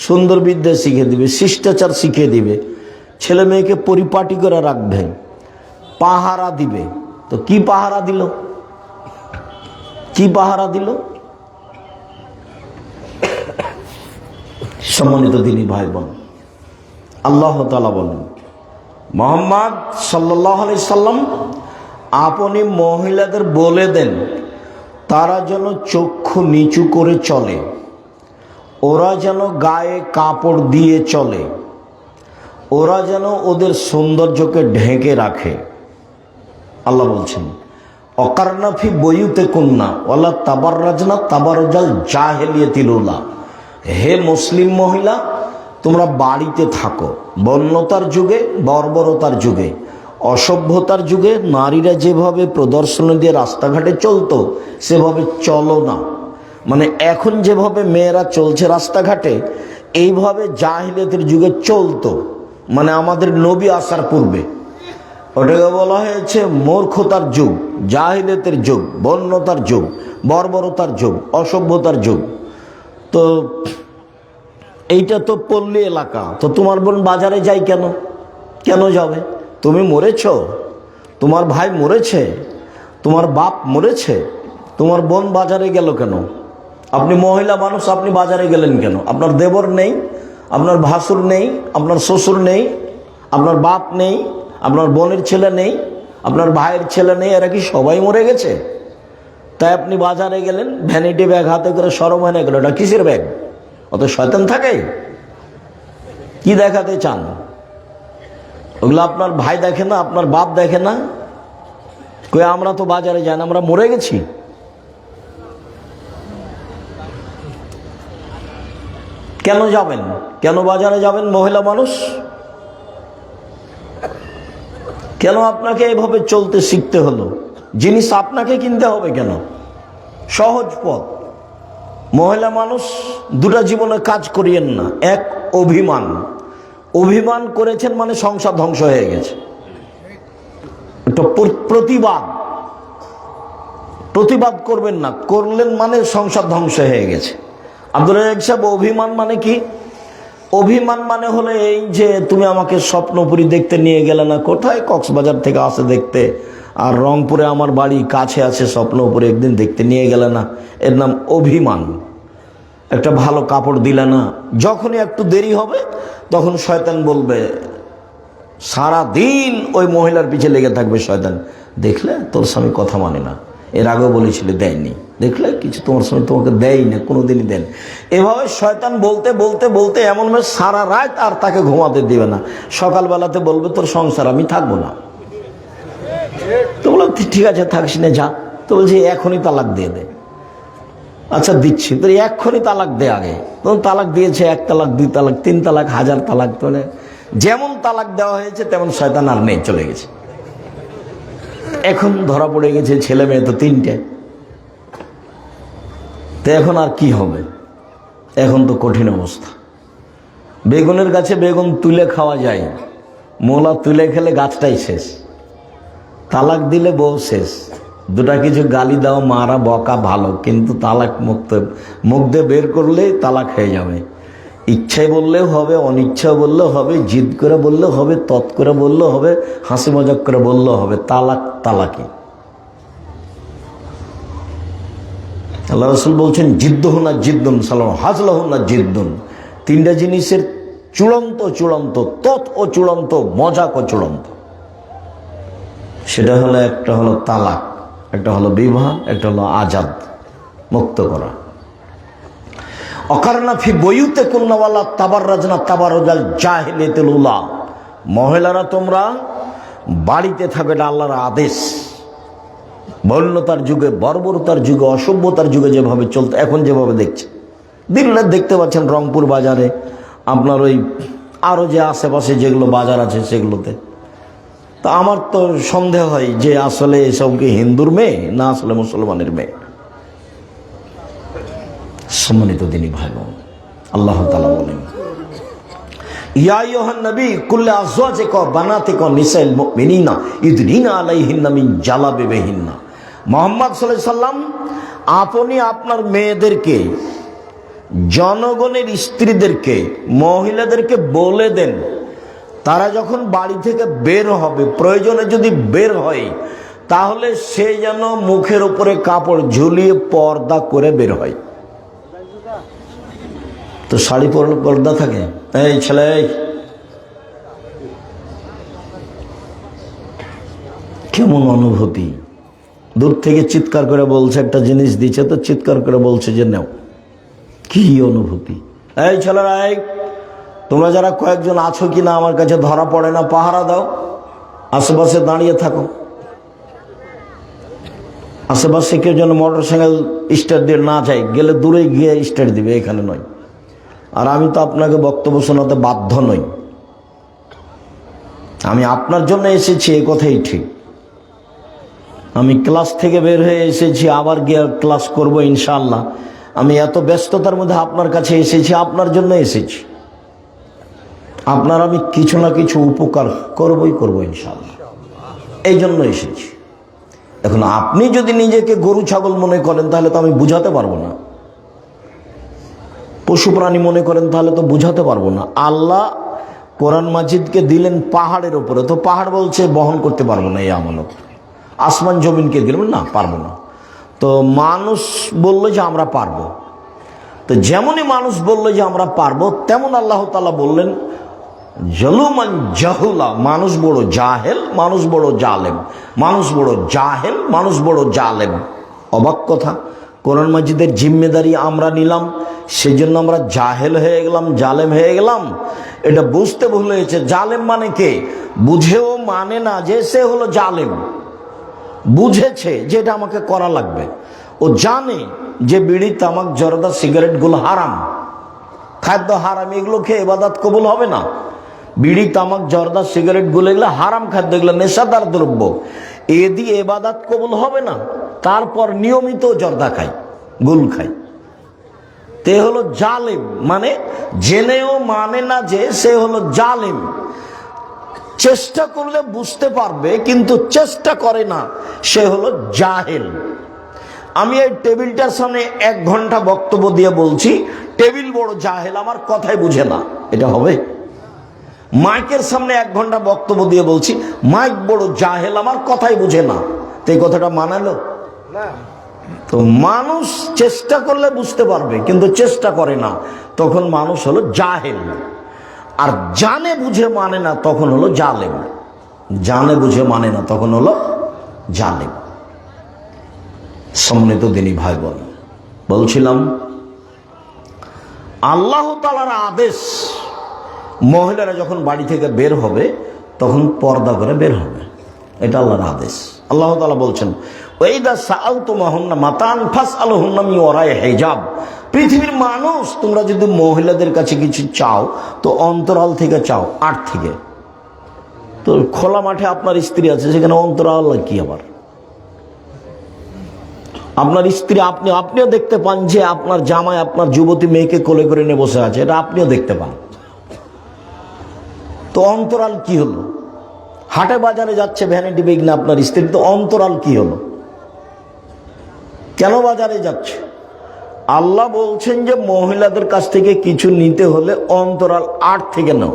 সুন্দর বিদ্যা শিখিয়ে দিবে, শিষ্টাচার শিখিয়ে দিবে, ছেলে মেয়েকে পরিপাটি করে রাখবে, পাহারা দিবে। তো কি পাহারা দিল? কি পাহারা দিল? সম্মানিত দিনী ভাই বোন, আল্লাহ তাআলা বলেন, মুহাম্মদ সাল্লাল্লাহু আলাইহি সাল্লাম আপনি মহিলাদের বলে দেন তারা যেন চক্ষু নিচু করে চলে, ওরা যেন গায়ে কাপড় দিয়ে চলে, ওরা যেন ওদের সৌন্দর্যকে ঢেকে রাখে। আল্লাহ বলছেন, অকারনা ফি বুয়ুতিকুন্না ওয়ালা তাবাররাজনা তাবারুজাল জাহিলিয়াতিল উলা। হে মুসলিম মহিলা, তোমরা বাড়িতে থাকো। বন্যতার যুগে, বর্বরতার যুগে, অসভ্যতার যুগে নারীরা যেভাবে প্রদর্শনী দিয়ে রাস্তাঘাটে চলতো সেভাবে চলো না। মানে এখন যেভাবে মেয়েরা চলছে রাস্তাঘাটে, এইভাবে জাহিলিয়াতের যুগে চলতো, মানে আমাদের নবী আসার পূর্বে। ওটাকে বলা হয়েছে মূর্খতার যুগ, জাহিলিয়াতের যুগ, বন্যতার যুগ, বর্বরতার যুগ, অসভ্যতার যুগ। তো এইটা তো পল্লী এলাকা। তো তোমার বোন বাজারে যাই কেন? কেন যাবে? তুমি মরেছ, তোমার ভাই মরেছে, তোমার বাপ মরেছে, তোমার বোন বাজারে গেল কেন? আপনি মহিলা মানুষ, আপনি বাজারে গেলেন কেন? আপনার দেবর নেই, আপনার ভাসুর নেই, আপনার শ্বশুর নেই, আপনার বাপ নেই, আপনার বোনের ছেলে নেই, আপনার ভাইয়ের ছেলে নেই, এরা কি সবাই মরে গেছে? তাই আপনি বাজারে গেলেন, ভ্যানিটি ব্যাগ হাতে করে সরমানে গেল। এটা কিসের ব্যাগ? অত শয়তান থাকে? কি দেখাতে চান? ওগুলো আপনার ভাই দেখে না, আপনার বাপ দেখে না? কই আমরা তো বাজারে যাই না, আমরা মরে গেছি। কেন যাবেন? কেন বাজারে যাবেন মহিলা মানুষ? কেন আপনাকে এভাবে চলতে শিখতে হলো? জিনিস আপনাকে কিনতে হবে কেন? সহজ পথ। মহিলা মানুষ দুটা জীবনে কাজ করিয়েন না। এক, অভিমান। অভিমান করেছেন মানে সংসার ধ্বংস হয়ে গেছে। একটা প্রতিবাদ, প্রতিবাদ করবেন না, করলেন মানে সংসার ধ্বংস হয়ে গেছে। আব্দুল রাজ্জাক সাহেব, অভিমান মানে কি? অভিমান মানে হলো এই যে তুমি আমাকে স্বপ্নপুরী দেখতে নিয়ে গেলে না, কোথায়? কক্সবাজার থেকে আসে দেখতে, আর রংপুরে আমার বাড়ি কাছে আছে, স্বপ্নপুরে একদিন দেখতে নিয়ে গেলে না, এর নাম অভিমান। একটা ভালো কাপড় দিলে না, যখনই একটু দেরি হবে তখন শয়তান বলবে, সারা দিন ওই মহিলার পিছে লেগে থাকবে শয়তান, দেখলে তোর স্বামী কথা মানে না, এর আগেও বলেছিলে দেয়নি, দেখলে কিছু তোমার স্বামী তোমাকে দেয়ই না, কোনোদিনই দেন। এভাবে শয়তান বলতে বলতে বলতে এমন সারা রাত আর তাকে ঘুমাতে দিবে না। সকালবেলাতে বলবে তোর সংসার আমি থাকবো না। তো বললাম ঠিক আছে থাকিস না, যা। তো বলছি এখনই তালাক দিয়ে দে। আচ্ছা দিচ্ছি, তো এক্ষুনি তালাক দে। আগে তখন তালাক দিয়েছে, 1 তালাক, 2 তালাক, 3 তালাক, 1000 তালাক। তোলে যেমন তালাক দেওয়া হয়েছে তেমন শয়তান আর নেই, চলে গেছে। এখন ধরা পড়ে গেছে, ছেলে মেয়ে তো 3টে। তো এখন আর কি হবে? এখন তো কঠিন অবস্থা। বেগুনের গাছে বেগুন তুলে খাওয়া যায়, মোলা তুলে খেলে গাছটাই শেষ। তালাক দিলে বউ শেষ। দুটা কিছু গালি দাও, মারা, বকা ভালো, কিন্তু তালাক মুখ দিয়ে বের করলেই তালাক হয়ে যাবে। ইচ্ছায় বললেও হবে, অনিচ্ছায় বললেও হবে, জিদ করে বললেও হবে, তৎ করে বললেও হবে, হাসি মজাক করে বললেও হবে। তালাক তালাকি। আল্লাহ রাসূল বলছেন, জিদ্দুহুনা জিদ্দুন সালাম হাজলাহুনা জিদ্দুন। 3টা জিনিসের চূড়ান্ত চূড়ান্ত, তৎ ও চূড়ান্ত, মজাক ও চূড়ান্ত। সেটা হলো, একটা হলো তালাক, একটা হলো বিবাহ, একটা হলো আজাদ, মুক্ত করা। অকারনা ফি বুয়ুতিকুন্না ওয়ালা তাবাররাজনা তাবারুজাল জাহিলিয়াতিল উলা। মহিলারা তোমরা বাড়িতে থাকবে, এটা আল্লাহর আদেশ। বন্যতার যুগে, বর্বরতার যুগে, অসভ্যতার যুগে যেভাবে চলতো, এখন যেভাবে দেখছে, দিল্লিতে দেখতে পাচ্ছেন রংপুর বাজারে, আপনার ওই আরো যে আশেপাশে যেগুলো বাজার আছে সেগুলোতে। তা আমার তো সন্দেহ হয় যে আসলে এসব কি হিন্দুর মেয়ে না আসলে মুসলমানের মেয়ে। সম্মানিত দিনী ভাই বোন, আল্লাহ তাআলা বলেন, ইয়া আইয়ুহান নবী কুল্লি আজওয়াজিকা ওয়া বানাতিকা নিসাইল মুমিনিনা ইদনিনা আলাইহিন্না মিন জালাবিবিহিন্না। মুহাম্মদ সাল্লাল্লাহু আলাইহি সাল্লাম, আপনি আপনার মেয়েদেরকে, জনগণের স্ত্রীদেরকে, মহিলাদেরকে বলে দেন, তারা যখন বাড়ি থেকে বের হবে, প্রয়োজনে যদি বের হয়, তাহলে সে যেন মুখের উপরে কাপড় ঝুলিয়ে পর্দা করে বের হয়। তো শাড়ি পরলে পর্দা থাকে। এই ছেলে, কেমন অনুভূতি! দূর থেকে চিৎকার করে বলছে, একটা জিনিস দিচ্ছে তো চিৎকার করে বলছে যে নাও। কি অনুভূতি! এই ছেলেরা, এই তোমরা যারা কয়েকজন আছো কিনা আমার কাছে ধরা পড়ে না, পাহারা দাও, আশেপাশে দাঁড়িয়ে থাকো। আশেপাশে কেউ যেন মোটর সাইকেল স্টার্ট দিয়ে না যায়, গেলে দূরে গিয়ে স্টার্ট দিবে, এখানে নয়। আর আমি তো আপনাকে বক্তব্য শোনাতে বাধ্য নই, আমি আপনার জন্য এসেছি, এ কথাই ঠিক। আমি ক্লাস থেকে বের হয়ে এসেছি, আবার গিয়ে ক্লাস করব ইনশাআল্লাহ। আমি এত ব্যস্ততার মধ্যে আপনার কাছে এসেছি, আপনার জন্য এসেছি। আপনার আমি কিছু না কিছু উপকার করবো ইনশাআল্লাহ, এই জন্য এসেছি। এখন আপনি যদি নিজেকে গরু ছাগল মনে করেন তাহলে তো আমি বুঝাতে পারবো না, পশু প্রাণী মনে করেন তাহলে তো বুঝাতে পারবো না। আল্লাহ কোরআন মাজিদকে দিলেন পাহাড়ের উপরে, তো পাহাড় বলছে বহন করতে পারবো না এই আমানত। আসমান জমিনকে দিলেন না, পারবো না। তো মানুষ বললো যে আমরা পারবো, তো যেমনই মানুষ বললো যে আমরা পারবো, তেমন আল্লাহ তাআলা বললেন জলুমান জাহুলা, মানুষ বড় জাহেল, মানুষ বড় জালেম, মানুষ বড় জাহেল, মানুষ বড় জালেম। অবাক কথা, কোরআন মাজিদের জিম্মেদারি আমরা নিলাম, সেজন্য আমরা জাহেল হয়ে গেলাম, জালেম হয়ে গেলাম। এটা বুঝতে ভুল হয়েছে। জালেম মানে কে? বুঝেও মানে না যে সে হলো জালেম। বুঝেছে যে এটা আমাকে করা লাগবে, ও জানে যে বিড়ি, তামাক, জর্দা, সিগারেট গুলো হারাম, খাদ্য হারাম, এগুলো খেয়ে ইবাদত কবুল হবে না। বিড়ি, তামাক, জর্দা, সিগারেট গুলো এগুলো হারাম খাদ্য, এগুলো নেশাদার দ্রব্য, এ দিয়ে ইবাদত কবুল হবে না। তারপর নিয়মিত জর্দা খাই, গুল খাই, তে হলো জালেম। মানে জেনেও মানে না যে সে হলো জালেম। চেষ্টা করলে বুঝতে পারবে, কিন্তু চেষ্টা করে না, সে হলো জাহেল। আমি এই টেবিলটার সামনে 1 ঘন্টা বক্তব্য দিয়ে বলছি টেবিল বড় জাহেল, আমার কথাই বুঝে না, এটা হবে? মাইকের সামনে 1 ঘন্টা বক্তব্য দিয়ে বলছি মাইক বড় জাহেল, আমার কথাই বুঝে না, তো এই কথাটা মানালো না। তো মানুষ চেষ্টা করলে বুঝতে পারবে, কিন্তু চেষ্টা করে না, তখন মানুষ হলো জাহেল। আর জানে বুঝে মানে না, তখন হলো জালেম। জানে বুঝে মানে না, তখন হলো জালেম। সম্মানিত দিনী ভাই বোন, বলছিলাম আল্লাহ তাআলার আদেশ, মহিলারা যখন বাড়ি থেকে বের হবে তখন পর্দা করে বের হবে, এটা আল্লাহর আদেশ। আল্লাহ তাআলা বলছেন ওয়াইদা সাআলতুমুহুন্না মাতান ফাসআলুহুন্না মিন ওয়ারাই হিজাব। পৃথিবীর মানুষ, তোমরা যদি মহিলাদের কাছে কিছু চাও তো অন্তরাল থেকে চাও, আড় থেকে। তো খোলা মাঠে আপনার স্ত্রী আছে, সেখানে অন্তরাল কি? আবার আপনার স্ত্রী, আপনিও দেখতে পান যে আপনার জামাই আপনার যুবতী মেয়েকে কোলে করে নিয়ে বসে আছে, এটা আপনিও দেখতে পান। তো অন্তরাল কি হলো? হাটে বাজারে যাচ্ছে ভ্যানিটি ব্যাগ না আপনার স্ত্রী, তো অন্তরাল কি হলো? কেন বাজারে যাচ্ছে? আল্লাহ বলছেন যে মহিলাদের কাছ থেকে কিছু নিতে হলে অন্তরাল আট থেকে নাও,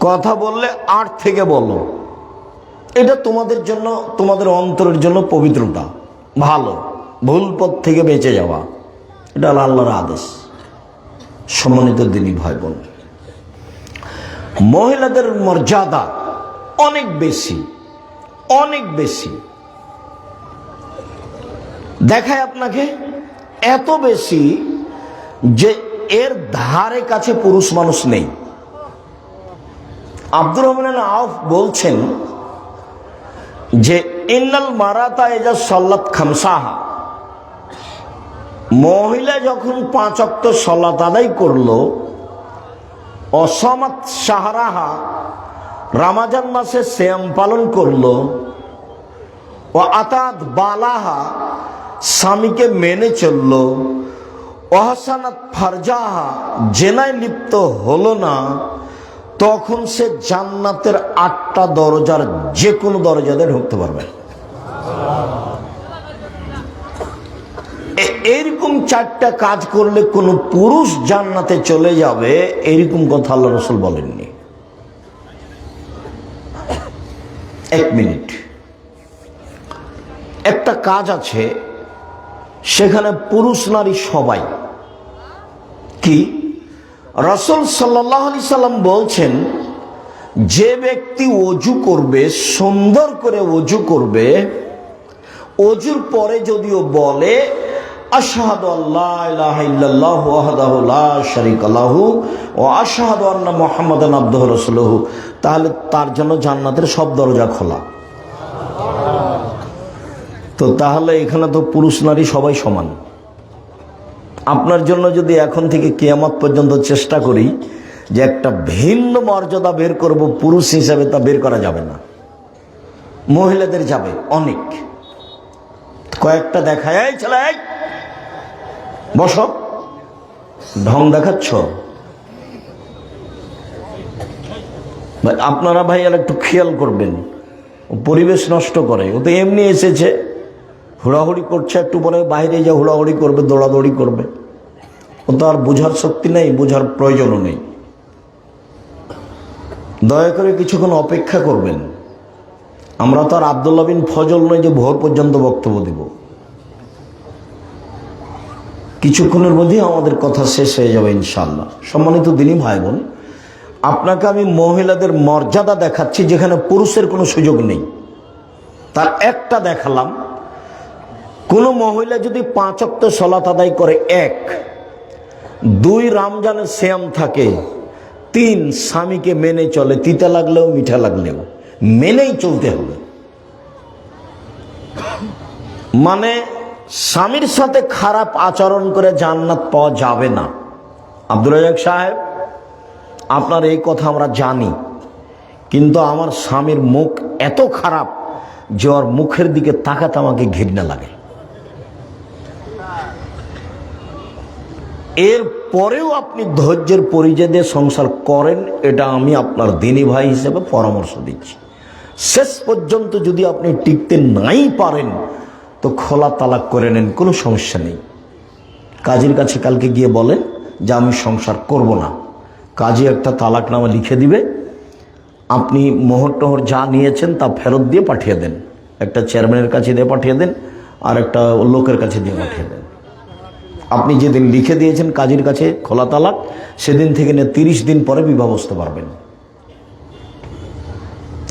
কথা বললে আট থেকে বলো, এটা তোমাদের জন্য, তোমাদের অন্তরের জন্য পবিত্রতা, ভালো, ভুল পথ থেকে বেঁচে যাওয়া, এটা আল্লাহর আদেশ। সম্মানিত দিনী ভাই বোন, মহিলাদের মর্যাদা অনেক বেশি, অনেক বেশি। দেখায় আপনাকে এত বেশি যে এর ধারে কাছে পুরুষ মানুষ নেই। আব্দুর রহমান আউফ বলছেন যে ইন্নাল মারাতা ইজা সাল্লাত খামসাহা, মহিলা যখন 5 ওয়াক্ত সালাত আদায় করলো, অসমাত শাহরাহা, রমজান মাসে সিয়াম পালন করলো, ও আতাত বালাহা, স্বামীকে মেনে চললো, অহসানাত ফারজাহা, জেনায় লিপ্ত হলো না, তখন সে জান্নাতের 8টা দরজার যে কোনো দরজাতে ঢুকতে পারবে। এরকম 4টা কাজ করলে কোন পুরুষ জান্নাতে চলে যাবে, এরকম কথা আল্লাহ রাসূল বলেননি। 1 মিনিট, একটা কাজ আছে, সেখানে পুরুষ নারী সবাই, কি? রাসূল সাল্লাল্লাহু আলাইহি সাল্লাম বলছেন, যে ব্যক্তি ওযু করবে, সুন্দর করে ওযু করবে, ওযুর পরে যদিও বলে আশহাদু আল্লা ইলাহা ইল্লাল্লাহু ওয়াহদাহু লা শারীকা লাহু ওয়া আশহাদু আন্না মুহাম্মাদান আবদুহু ওয়া রাসূলুহু, তাহলে তার জন্য জান্নাতের সব দরজা খোলা। তো তাহলে এখানে তো পুরুষ নারী সবাই সমান। আপনার জন্য যদি এখন থেকে কিয়ামত পর্যন্ত চেষ্টা করি যে একটা ভিন্ন মর্যাদা বের করব পুরুষ হিসাবে, তা বের করা যাবে না। মহিলাদের যাবে অনেক। কয়েকটা দেখায়, এই ছেলে বসো, ঢং দেখাচ্ছ। আপনারা ভাই আর একটু খেয়াল করবেন, পরিবেশ নষ্ট করে। ও তো এমনি এসেছে, হুড়াহুড়ি করছে, একটু পরে বাইরে যা হুড়াহুড়ি করবে, দৌড়াদৌড়ি করবে। ও তো আর বোঝার শক্তি নেই, বোঝার প্রয়োজনও নেই। দয়া করে কিছুক্ষণ অপেক্ষা করবেন। আমরা তো আর আব্দুল্লাহ বিন ফজল নই যে ভোর পর্যন্ত বক্তব্য দেব। কিছুক্ষণের মধ্যেই আমাদের কথা শেষ হয়ে যাবে ইনশাআল্লাহ। সম্মানিত দিনী ভাই বোন, আপনাকে আমি মহিলাদের মর্যাদা দেখাচ্ছি যেখানে পুরুষের কোনো সুযোগ নেই। তার একটা দেখালাম, কোনো মহিলা যদি 5 ওয়াক্ত সালাত আদায় করে, 1, 2 রমজানের সিয়াম থাকে, 3 স্বামীকে মেনে চলে, তিতা লাগলেও মিঠা লাগলেও মেনেই চলতে হবে। মানে স্বামীর সাথে খারাপ আচরণ করে জান্নাত পাওয়া যাবে না। আব্দুর রাজ্জাক সাহেব, আপনার এই কথা আমরা জানি, কিন্তু আমার স্বামীর মুখ এত খারাপ যে ওর মুখের দিকে তাকাতে আমাকে ঘৃণা লাগে। এর পরেও আপনি ধৈর্যের পরিচয় দিয়ে সংসার করেন, এটা আমি আপনার দিনী ভাই হিসেবে পরামর্শ দিচ্ছি। শেষ পর্যন্ত যদি আপনি টিকতে নাই পারেন তো খোলা তালাক করে নেন, কোনো সমস্যা নেই। কাজীর কাছে কালকে গিয়ে বলেন যে আমি সংসার করব না। কাজী একটা তালাকনামা লিখে দিবে, আপনি মোহর টোহর যা নিয়েছেন তা ফেরত দিয়ে পাঠিয়ে দেন। একটা চেয়ারম্যানের কাছে দিয়ে পাঠিয়ে দেন, আর একটা লোকের কাছে দিয়ে পাঠিয়ে দেন। আপনি যেদিন লিখে দিয়েছেন কাজীর কাছে খোলা তালাক, সেদিন থেকে নিয়ে 30 দিন পরে বিবাহ বসতে পারবেন।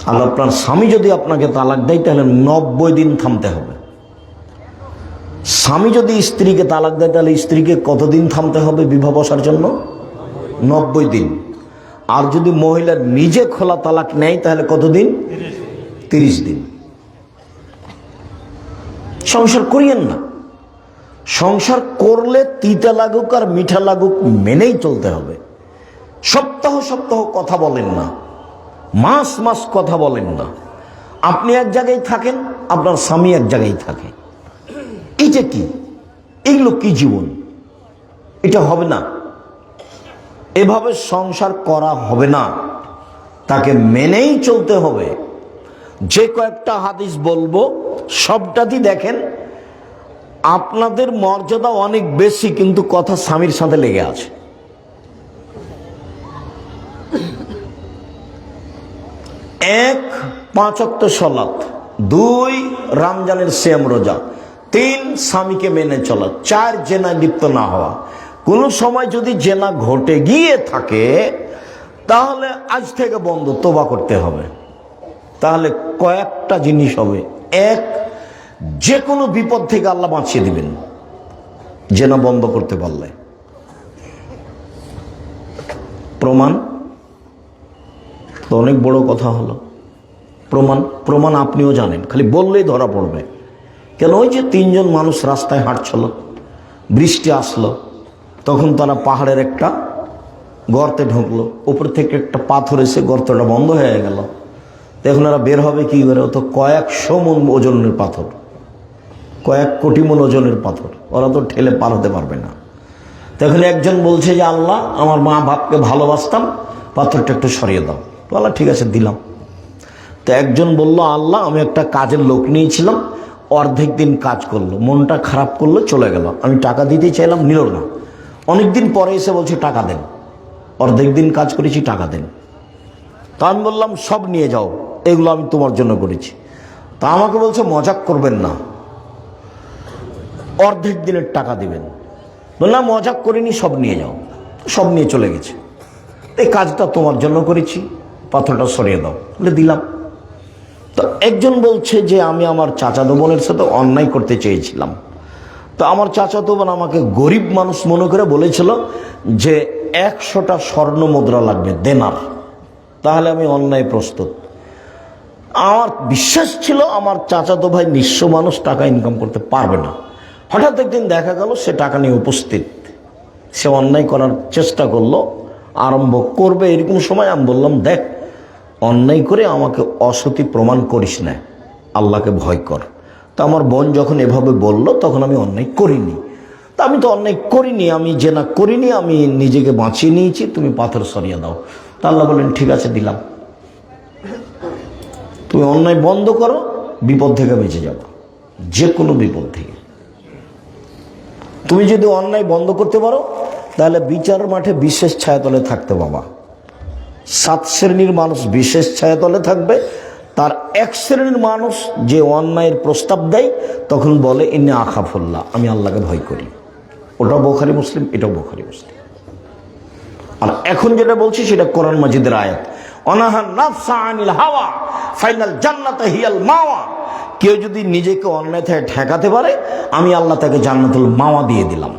আর আপনার স্বামী যদি আপনাকে তালাক দেয় তাহলে 90 দিন থামতে হবে। স্বামী যদি স্ত্রীকে তালাক দেয় তাহলে স্ত্রীকে কতদিন থামতে হবে বিবাহ বসার জন্য? 90 দিন। আর যদি মহিলা নিজে খোলা তালাক নেয় তাহলে কতদিন? 30 দিন। সংসার করিয়েন না। সংসার করলে তিতা লাগুক আর মিঠা লাগুক মেনেই চলতে হবে। সপ্তাহ সপ্তাহ কথা বলেন না, মাস মাস কথা বলেন না। আপনি এক জায়গায় থাকেন, আপনার স্বামী এক জায়গায় থাকে। এইটা কি? এইগুলো কি জীবন? এটা হবে না। এভাবে সংসার করা হবে না। তাকে মেনেই চলতে হবে। যে কয়েকটা হাদিস বলবো সবটাতেই দেখেন আপনাদের মর্যাদা অনেক বেশি, কিন্তু কথা স্বামীর সাথে লেগে আছে। 1, 5 ওয়াক্ত সালাত, 2 রমজানের সিয়াম রোজা, 3 স্বামীকে মেনে চলা, 4 জেনায় লিপ্ত না হওয়া। কোন সময় যদি জেনা ঘটে গিয়ে থাকে তাহলে আজ থেকে বন্ধ, তোবা করতে হবে। তাহলে কয়েকটা জিনিস হবে। 1, যে কোনো বিপদ থেকে আল্লাহ বাঁচিয়ে দিবেন জেনা বন্ধ করতে পারলে। প্রমাণ তো অনেক বড় কথা হলো। প্রমাণ আপনিও জানেন, খালি বললেই ধরা পড়বে। কেন? ওই যে 3 জন মানুষ রাস্তায় হাঁটছিল, বৃষ্টি আসলো, তখন তারা পাহাড়ের একটা গর্তে ঢুকলো, উপর থেকে একটা পাথর এসে গর্তটা বন্ধ হয়ে গেল। এখন এরা বের হবে কি করে? তো কয়েকশো মণ ওজনের পাথর, কয়েক কোটি মণ ওজনের পাথর, ওরা তো ঠেলে পার হতে পারবে না। তখন একজন বলছে যে আল্লাহ, আমার মা বাপকে ভালোবাসতাম, পাথরটা একটু সরিয়ে দাও। তো আল্লাহ ঠিক আছে দিলাম। তো একজন বলল, আল্লাহ আমি একটা কাজের লোক নিয়েছিলাম, অর্ধেক দিন কাজ করলো, মনটা খারাপ করলো, চলে গেল, আমি টাকা দিতে চাইলাম, নিল না। অনেকদিন পরে এসে বলছে টাকা দেন, অর্ধেক দিন কাজ করেছি, টাকা দেন। তা আমি বললাম সব নিয়ে যাও, এগুলো আমি তোমার জন্য করেছি। তা আমাকে বলছে মজাক করবেন না, অর্ধেক দিনের টাকা দিবেন। বললাম মজাক করিনি, সব নিয়ে যাও। সব নিয়ে চলে গেছে। এই কাজটা তোমার জন্য করেছি, পাথরটা সরিয়ে দাও। বলে দিলাম। তো একজন বলছে যে আমি আমার চাচাতো বোনের সাথে অন্যায় করতে চেয়েছিলাম। তো আমার চাচাতো বোন আমাকে গরিব মানুষ মনে করে বলেছিল যে 100টা স্বর্ণ মুদ্রা লাগবে, দেনার, তাহলে আমি অন্যায় প্রস্তুত। আমার বিশ্বাস ছিল আমার চাচাতো ভাই নিঃস্ব মানুষ, টাকা ইনকাম করতে পারবে না। হঠাৎ একদিন দেখা গেল সে টাকা নিয়ে উপস্থিত, সে অন্যায় করার চেষ্টা করলো, আরম্ভ করবে। এরকম সময় আমি বললাম, দেখ, অন্যায় করে আমাকে অসতী প্রমাণ করিস না, আল্লাহকে ভয় কর। তা আমার বোন যখন এভাবে বলল তখন আমি অন্যায় করিনি। তা আমি তো অন্যায় করিনি, আমি জেনা করিনি, আমি নিজেকে বাঁচিয়ে নিয়েছি, তুমি পাথর সরিয়ে দাও। তা আল্লাহ বললেন, ঠিক আছে, দিলাম। তুমি অন্যায় বন্ধ করো, বিপদ থেকে বেঁচে যাবে, যে কোনো বিপদ থেকে। তুমি যদি অন্যায় বন্ধ করতে পারো তাহলে বিচার মাঠে বিশেষ ছায়াতলে থাকতে বাবা। 7 শ্রেণীর মানুষ বিশেষ ছায়াতলে থাকবে, তার 1 শ্রেণীর মানুষ যে অন্যায়ের প্রস্তাব দেয় তখন বলে, ইন্নী আখাফুল্লাহ, আমি আল্লাহকে ভয় করি। ওটাও বুখারী মুসলিম, এটাও বুখারী মুসলিম। আর এখন যেটা বলছি সেটা কোরআন মাজিদের আয়াত, অনাহান নাফসা আনিল হাওয়া ফাইনাল জান্নাতা হিয়াল মাওয়া। কেউ যদি নিজেকে অন্যায় থেকে ঠেকাতে পারে, আমি আল্লাহ তাকে জান্নাতুল মাওয়া দিয়ে দিলাম।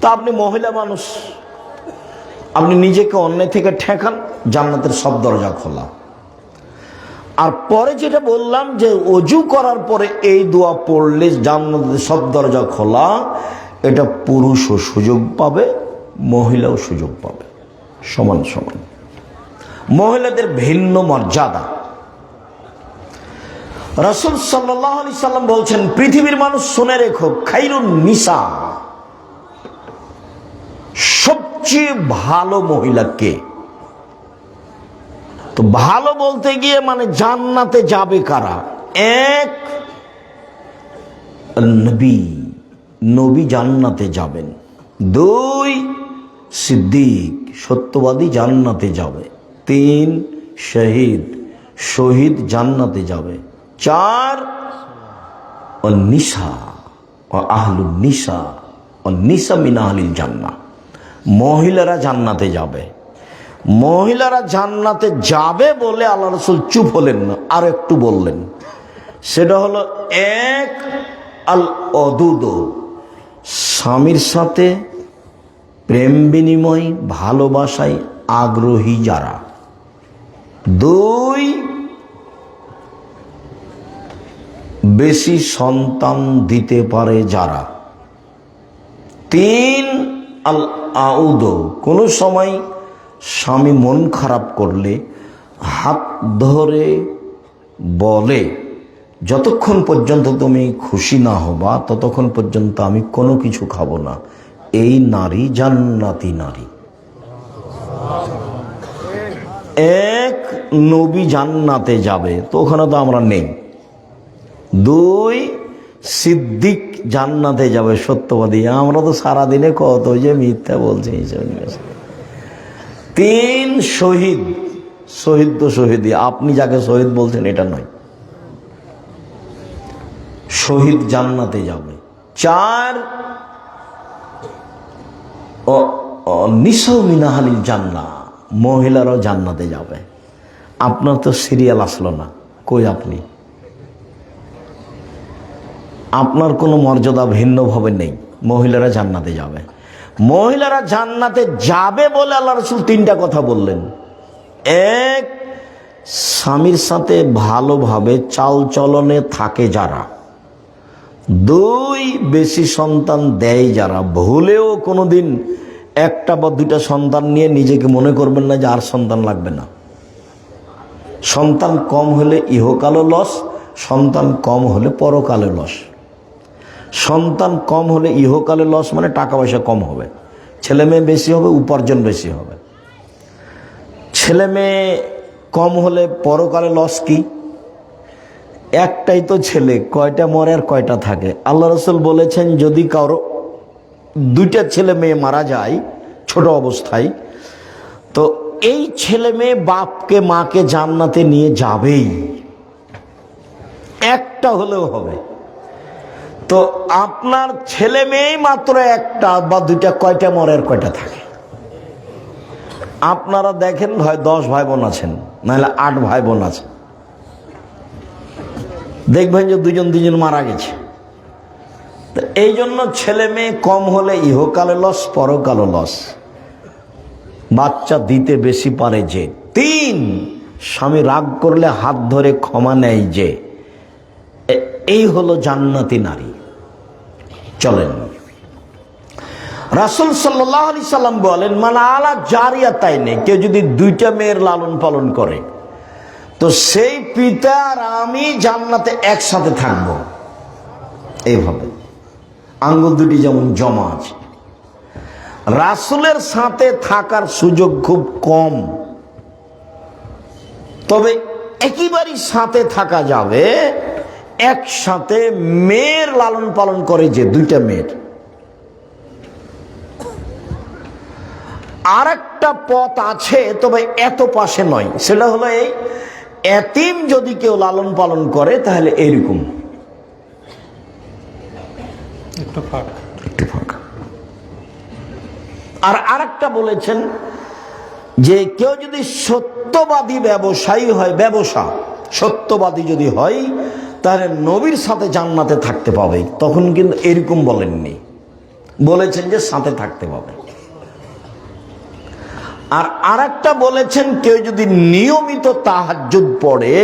তা আপনি মহিলা মানুষ, আপনি নিজেকে অন্যায় থেকে ঠেকান, জান্নাতের সব দরজা খোলা। আর পরে যেটা বললাম যে ওযু করার পরে এই দোয়া পড়লে জান্নাতের সব দরজা খোলা, এটা পুরুষও সুযোগ পাবে, মহিলাও সুযোগ পাবে, সমান সমান। মহিলাদের ভিন্ন মর্যাদা। রাসূল সাল্লাল্লাহু আলাইহি সাল্লাম বলছেন, পৃথিবীর মানুষ শুনে রেখো, খাইরুন নিসা, সবচেয়ে ভালো মহিলা কে? তো ভালো বলতে গিয়ে মানে জান্নাতে যাবে কারা? 1, নবী, নবী জান্নাতে যাবেন। 2, সিদ্দিক, সত্যবাদী জান্নাতে যাবে। 3, শহীদ, শহীদ জান্নাতে যাবে। 4, নিসা, আহলুন নিসা, নিসা মিন আহলিল জান্নাহ, মহিলারা জান্নাতে যাবে। মহিলারা জান্নাতে যাবে বলে আল্লাহ রাসূল চুপ হলেন না, আর একটু বললেন। সেটা হলো 1, আল অদুদ, স্বামীর সাথে প্রেম বিনিময়, ভালোবাসায় আগ্রহী যারা। 2, বেশি সন্তান দিতে পারে যারা। 3, আল আউদ, কোনো সময় স্বামী মন খারাপ করলে হাত ধরে বলে, যতক্ষণ পর্যন্ত তুমি খুশি না হবা ততক্ষণ পর্যন্ত আমি কোনো কিছু খাবো না। এই নারী জান্নাতি নারী। 1, নবী জান্নাতে যাবে, তো ওখানে তো আমরা নেই। 2, সিদ্দিক জান্নাতে যাবে, সত্যবাদী। আমরা তো সারাদিনে কত যে মিথ্যা বলছি। 3, শহীদ, শহীদ তো শহীদই, আপনি যাকে শহীদ বলছেন এটা নয়, শহীদ জান্নাতে যাবে। 4, নিসা মিন আহলিল জান্নাহ, মহিলারাও জান্নাতে যাবে। আপনার তো সিরিয়াল আসলো না, কই আপনি? আপনার কোনো মর্যাদা ভিন্নভাবে নেই, মহিলারা জান্নাতে যাবে। মহিলারা জান্নাতে যাবে বলে আল্লাহ রাসূল 3টা কথা বললেন। 1, স্বামীর সাথে ভালোভাবে চালচলনে থাকে যারা। 2, বেশি সন্তান দেয় যারা। ভুলেও কোনোদিন 1টা বা 2টা সন্তান নিয়ে নিজেকে মনে করবেন না যে আর সন্তান লাগবে না। সন্তান কম হলে ইহকালও লস, সন্তান কম হলে পরকালে লস। সন্তান কম হলে ইহকালে লস মানে টাকা পয়সা কম হবে, ছেলে মেয়ে বেশি হবে, উপার্জন বেশি হবে। ছেলে মেয়ে কম হলে পরকালে লস কি? একটাই তো ছেলে, কয়টা মরে আর কয়টা থাকে? আল্লাহ রাসূল বলেছেন, যদি কারো 2টা ছেলে মেয়ে মারা যায় ছোট অবস্থায়, তো এই ছেলে মেয়ে বাপকে মাকে জান্নাতে নিয়ে যাবেই, একটা হলেও হবে। তো আপনার ছেলে মেয়ে মাত্র একটা বা দুইটা, কয়টা মরে আর কয়টা থাকে? আপনারা দেখেন হয় 10 ভাই বোন আছেন, নাহলে 8 ভাই বোন আছে, দেখবেন যে দুজন মারা গেছে। তো এই জন্য ছেলে মেয়ে কম হলে ইহকালে লস, পরকালে লস। বাচ্চা দিতে বেশি পারে যে। 3, স্বামী রাগ করলে হাত ধরে ক্ষমা নেয় যে। এই হলো জান্নাতি নারী। চলেন, রাসূল সাল্লাল্লাহু আলাইহি সাল্লাম বলেন, মান আলা জারিয়াতাইনি, কেউ যদি 2টা মেয়ের লালন পালন করে তো সেই পিতা আর আমি জান্নাতে একসাথে থাকব। এইভাবে আঙ্গুল দুটি যেমন জমা আছে। রাসূলের সাথে থাকার সুযোগ খুব কম, তবে একেবারেই সাথে থাকা যাবে। একসাথে মেয়ের লালন পালন করে যে 2টা মেয়ের। আর একটা পথ আছে, তবে এত পাশে নয়, সেটা হলো এই এতিম যদি কেউ লালন পালন করে তাহলে এইরকম একটু ফাঁকা। আর আরেকটা বলেছেন যে কেউ যদি সত্যবাদী ব্যবসায়ী হয়, সত্যবাদী যদি হয়, তাহলে নবীর সাথে জান্নাতে থাকতে পাবে। তখন কিন্তু এরকম বলেননি, বলেছেন যে সাথে থাকতে পাবে। আর আরেকটা বলেছেন কেউ যদি নিয়মিত তাহাজ্জুদ পড়ে,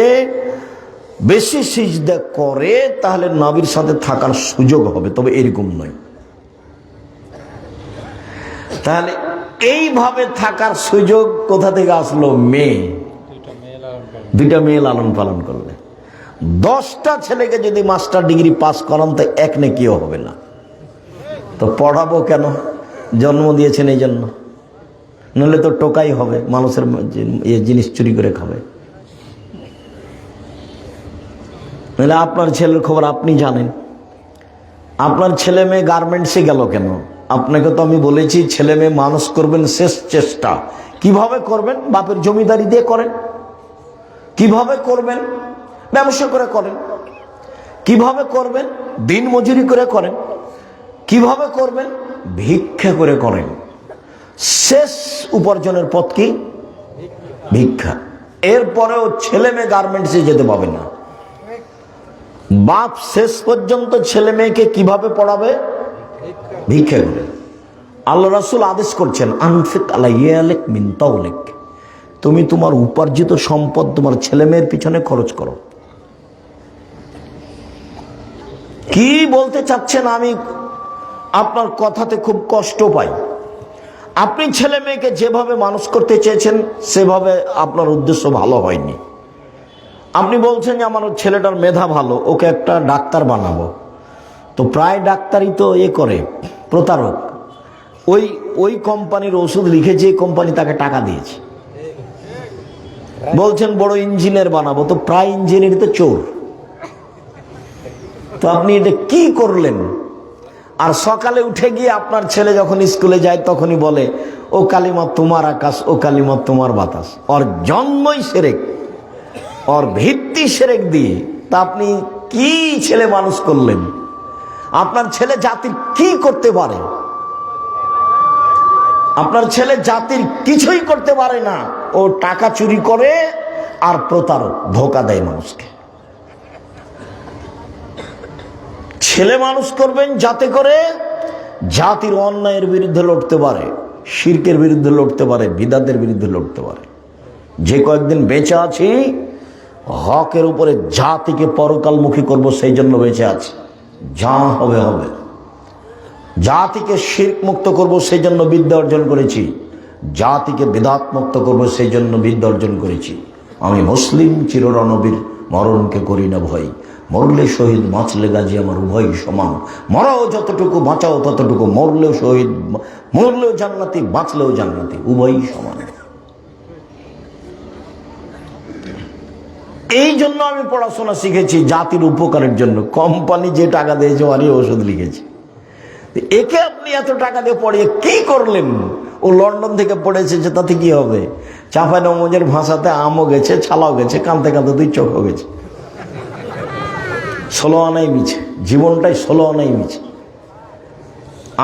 বেশি সিজদা করে, তাহলে নবীর সাথে থাকার সুযোগ হবে, তবে এরকম নয়। তাহলে এইভাবে থাকার সুযোগ কোথা থেকে আসলো? মেয়ে, 2টা মেয়ে লালন পালন করলে। 10টা ছেলেকে যদি মাস্টার ডিগ্রি পাস করান তো এক নেকিও হবে না। তো পড়াবো কেন? জন্ম দিয়েছেন এই জন্য, নইলে তো টোকাই হবে, মানুষের জিনিস চুরি করে খাবে। নইলে আপনার ছেলের খবর আপনি জানেন। আপনার ছেলে মেয়ে গার্মেন্টসে গেল কেন? আপনাকে তো আমি বলেছি ছেলে মেয়ে মানুষ করবেন শেষ চেষ্টা। কিভাবে করবেন? বাপের জমিদারি দিয়ে করেন। কিভাবে করবেন? ব্যবসা করে করেন। কিভাবে করবেন? দিন মজুরি করে করেন। কিভাবে করবেন? ভিক্ষা করে করেন। শেষ উপার্জনের পথ কি? ভিক্ষা। এরপরেও ছেলে মেয়ে গার্মেন্টসে যেতে পাবে না। বাপ শেষ পর্যন্ত ছেলে মেয়েকে কিভাবে পড়াবে? ভিক্ষা করে। আল্লাহ রাসূল আদেশ করছেন, আনফিক আলাইয়ালিক মিন তাওলিক, তুমি তোমার উপার্জিত সম্পদ তোমার ছেলে মেয়ের পিছনে খরচ করো। কি বলতে চাচ্ছেন? আমি আপনার কথাতে খুব কষ্ট পাই। আপনি ছেলে মেয়েকে যেভাবে মানুষ করতে চেয়েছেন সেভাবে আপনার উদ্দেশ্য ভালো হয়নি। আপনি বলছেন যে আমার ছেলেটার মেধা ভালো, ওকে একটা ডাক্তার বানাবো। তো প্রায় ডাক্তারই তো করে প্রতারক। ওই কোম্পানির ওষুধ লিখে যে কোম্পানি তাকে টাকা দিয়েছে। বলছেন বড় ইঞ্জিনিয়ার বানাবো, তো প্রায় ইঞ্জিনিয়ার তো চোর। তো আপনি এটা কি করলেন? আর সকালে উঠে গিয়ে আপনার ছেলে যখন স্কুলে যায় তখনই বলে, ও কালিমা তোমার আকাশ, ও কালিমা তোমার বাতাস। ওর জন্মই শিরক, ওর ভিত্তি শিরক দিয়ে। তা আপনি কি ছেলে মানুষ করলেন? আপনার ছেলে জাতির কি করতে পারে? আপনার ছেলে জাতির কিছুই করতে পারে না। ও টাকা চুরি করে আর প্রতারক, ধোঁকা দেয় মানুষকে। ছেলে মানুষ করবেন যাতে করে জাতির অন্যায়ের বিরুদ্ধে লড়তে পারে, শিরকের বিরুদ্ধে লড়তে পারে, বিদাতের বিরুদ্ধে লড়তে পারে। যে কয়েকদিন বেঁচে আছি হকের উপরে জাতিকে পরকালমুখী করব, সেই জন্য বেঁচে আছি। যা হবে হবে। জাতিকে শিরক মুক্ত করব, সেই জন্য বিদ্যা অর্জন করেছি। জাতিকে বিদাত মুক্ত করব, সেই জন্য বিদ্যা অর্জন করেছি। আমি মুসলিম, চিররণবীর, মরণকে করি না ভয়। মরলে শহীদ, বাঁচলে গাজী, আমার উভয় সমান। মরাও যতটুকু, বাঁচাও ততটুকু। মরলেও শহীদ, মরলেও জান্নাতি, বাঁচলেও জান্নাতি, উভয়ই সমান। এই জন্য আমি পড়াশোনা শিখেছি, জাতির উপকারের জন্য। কোম্পানি যে টাকা দিয়েছে আরই ওষুধ লিখেছি। একে আপনি এত টাকা দিয়ে পড়িয়ে কি করলেন? ও লন্ডন থেকে পড়েছে, যে তাতে কি হবে? চাঁপাইনবাবগঞ্জের ভাষাতে আমও গেছে, ছালাও গেছে, কাঁদতে কাঁদতে 2 চোখও গেছে। 16 আনাই মিছে। জীবনটাই 16 আনাই মিছে।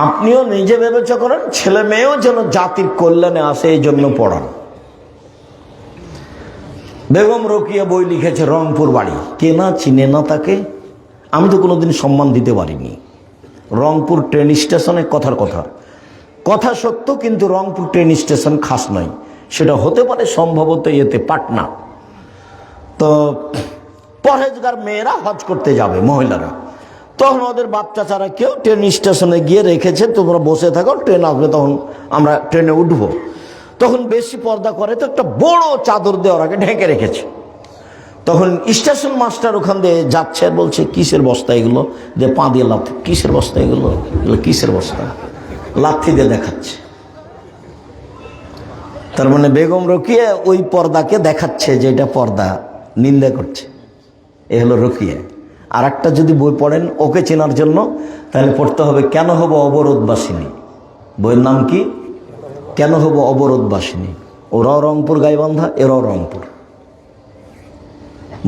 আপনিও নিজে বিবেচনা করেন, ছেলে মেয়েও যেন জাতির কল্যাণে আসে, এই জন্য পড়ান। বেগম রোকিয়া বই লিখেছে, রংপুর বাড়ি, কে না চিনে না তাকে। আমি তো কোনোদিন সম্মান দিতে পারিনি। রংপুর ট্রেন স্টেশনে কথার কথা সত্য, কিন্তু রংপুর ট্রেন স্টেশন খাস নয়, সেটা হতে পারে সম্ভবত এতে পাটনা। তো পরহেজগার মেয়েরা হজ করতে যাবে, মহিলারা, তখন ওদের বাচ্চা ছাড়া কেউ ট্রেন স্টেশনে গিয়ে রেখেছে, তোমরা বসে থাকো, ট্রেন আসবে তখন আমরা ট্রেনে উঠবো। তখন বেশি পর্দা করে তো একটা বড় চাদর দিয়ে ওরাকে ঢেকে রেখেছে। তখন স্টেশন মাস্টার ওখান দিয়ে যাচ্ছে আর বলছে, কিসের বস্তা এগুলো, যে পা দিয়ে লাথি, কিসের বস্তা এগুলো, কিসের বস্তা, লাথি দিয়ে দেখাচ্ছে। তার মানে বেগম রোকিয়া ওই পর্দাকে দেখাচ্ছে যে এটা পর্দা, নিন্দা করছে। এ হলো রোকিয়া। আর একটা যদি বই পড়েন ওকে চেনার জন্য, তাহলে পড়তে হবে কেন হব অবরোধবাসিনী। বইয়ের নাম কি? কেন হব অবরোধবাসিনী। ওরাও রংপুর গাইবান্ধা, এরাও রংপুর।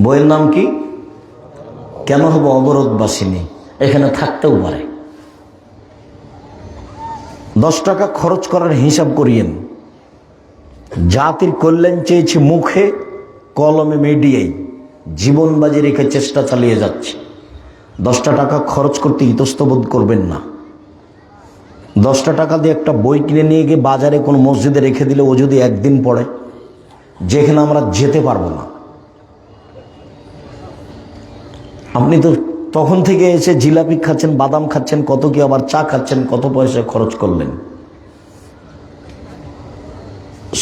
বইয়ের নাম কি? কেন হব অবরোধবাসিনী। এখানে থাকতেও পারে। 10 টাকা খরচ করার হিসাব করিয়েন। জাতির কল্যাণ চেয়েছি মুখে, কলমে, মিডিয়ায়, জীবন বাজি রেখে চেষ্টা চালিয়ে যাচ্ছে। 10টা টাকা খরচ করতে ইতস্তবোধ করবেন না। 10টা টাকা দিয়ে একটা বই কিনে নিয়ে গিয়ে বাজারে কোনো মসজিদে রেখে দিলে ও যদি একদিন পড়ে, যেখানে আমরা যেতে পারবো না। আপনি তো তখন থেকে এসে জিলাপি খাচ্ছেন, বাদাম খাচ্ছেন, কত কি আবার চা খাচ্ছেন, কত পয়সা খরচ করলেন।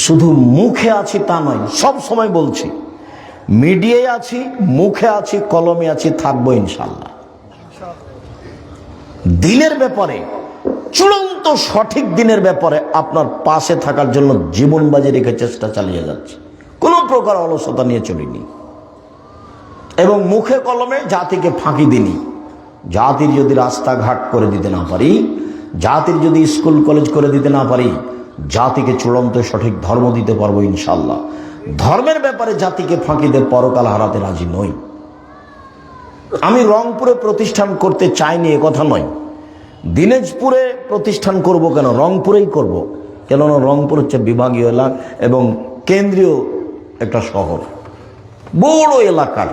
শুধু মুখে আছি তা নয়, সব সময় বলছি, মিডিয়ায় আছি, মুখে আছি, কলমে আছি, থাকবো ইনশাল্লাহ। দিনের ব্যাপারে, চূড়ান্ত সঠিক দিনের ব্যাপারে আপনার পাশে থাকার জন্য জীবন বাজি রেখে চেষ্টা চালিয়ে যাচ্ছে। কোনো প্রকার অলসতা নিয়ে চলিনি এবং মুখে কলমে জাতিকে ফাঁকি দিনি। জাতির যদি রাস্তাঘাট করে দিতে না পারি, জাতির যদি স্কুল কলেজ করে দিতে না পারি, জাতিকে চূড়ান্ত সঠিক ধর্ম দিতে পারবো ইনশাল্লাহ। ধর্মের ব্যাপারে জাতিকে ফাঁকি দিয়ে পরকাল হারাতে রাজি নই। আমি রংপুরে প্রতিষ্ঠান করতে চাইনি এ কথা নয়। দিনাজপুরে প্রতিষ্ঠান করব কেন, রংপুরেই করব। কেননা রংপুর হচ্ছে বিভাগীয় এলাকা এবং কেন্দ্রীয় একটা শহর, বড় এলাকার।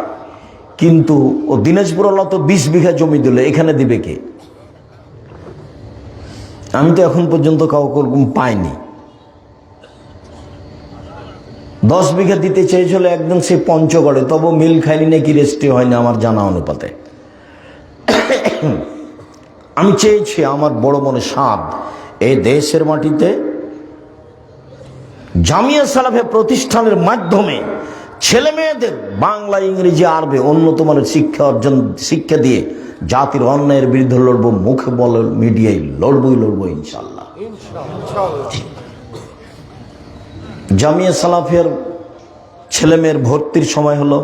কিন্তু ও দিনাজপুর হলো তো 20 বিঘা জমি দিল, এখানে দিবে কে? আমি তো এখন পর্যন্ত কাউকে ওরকম পাইনি। 10 বিঘা দিতে চেয়েছিল একদম সে পঞ্চগড়ে, তবু মিল খাইনি নাকি রেস্ট্রি হয়নি আমার জানা অনুপাতে। আমি চেয়েছি, আমার বড় মনে সাধ, এই দেশের মাটিতে জামিয়া সালাফে প্রতিষ্ঠানের মাধ্যমে ছেলে মেয়েদের বাংলা, ইংরেজি, আরবি উন্নত মানের শিক্ষা দিয়ে জাতির অন্যায়ের বিরুদ্ধে লড়বো। মুখে বল, মিডিয়ায় লড়বো ইনশাল্লাহ। জামিয়া সালাফের ছেলে মেয়ের ভর্তির সময় হলো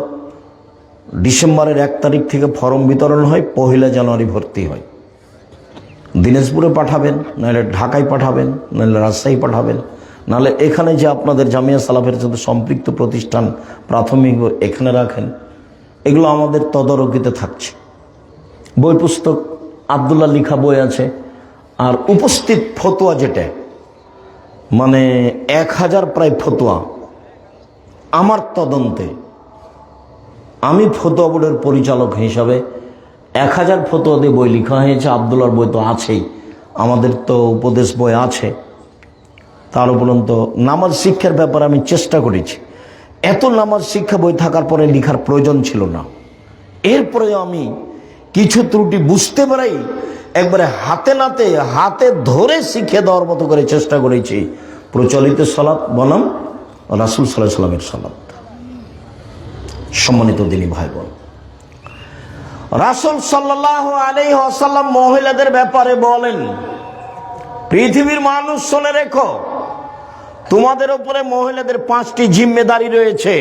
ডিসেম্বরের 1 তারিখ থেকে ফর্ম বিতরণ হয়, 1 জানুয়ারি ভর্তি হয়। দিনাজপুরে পাঠাবেন, নাহলে ঢাকায় পাঠাবেন, নাহলে রাজশাহী পাঠাবেন, নাহলে এখানে যে আপনাদের জামিয়া সালাফের সাথে সম্পৃক্ত প্রতিষ্ঠান প্রাথমিক এখানে রাখেন। এগুলো আমাদের তদারকিতে থাকছে। বই পুস্তক আব্দুল্লাহ লিখা বই আছে। আর উপস্থিত ফতোয়া যেটা, মানে 1000 প্রায় ফতোয়া আমার তদন্তে, আমি ফতোয়া বোর্ডের পরিচালক হিসাবে 1000 ফতোয়া দিয়ে বই লেখা হয়েছে। আব্দুল্লাহর বই তো আছেই, আমাদের তো উপদেশ বই আছে। তার উপরন্ত নামাজ শিক্ষার ব্যাপারে আমি চেষ্টা করেছি। এত নামাজ শিক্ষা বই থাকার পরে লেখার প্রয়োজন ছিল না। এরপরে আমি কিছু ত্রুটি বুঝতে পারি, একবারে হাতে ধরে শিখে দেওয়ার মতো করে চেষ্টা করেছি। প্রচলিত সালাত বনাম রাসূল সাল্লাল্লাহু আলাইহি ওয়াসাল্লামের সালাত। সম্মানিত দিনী ভাই বোন, রাসূল সাল্লাল্লাহু আলাইহি ওয়াসাল্লাম মহিলাদের ব্যাপারে বলেন, পৃথিবীর মানুষ শুনে রেখো, তোমাদের উপরে মহিলাদের 5টি জিম্মেদারি রয়েছে।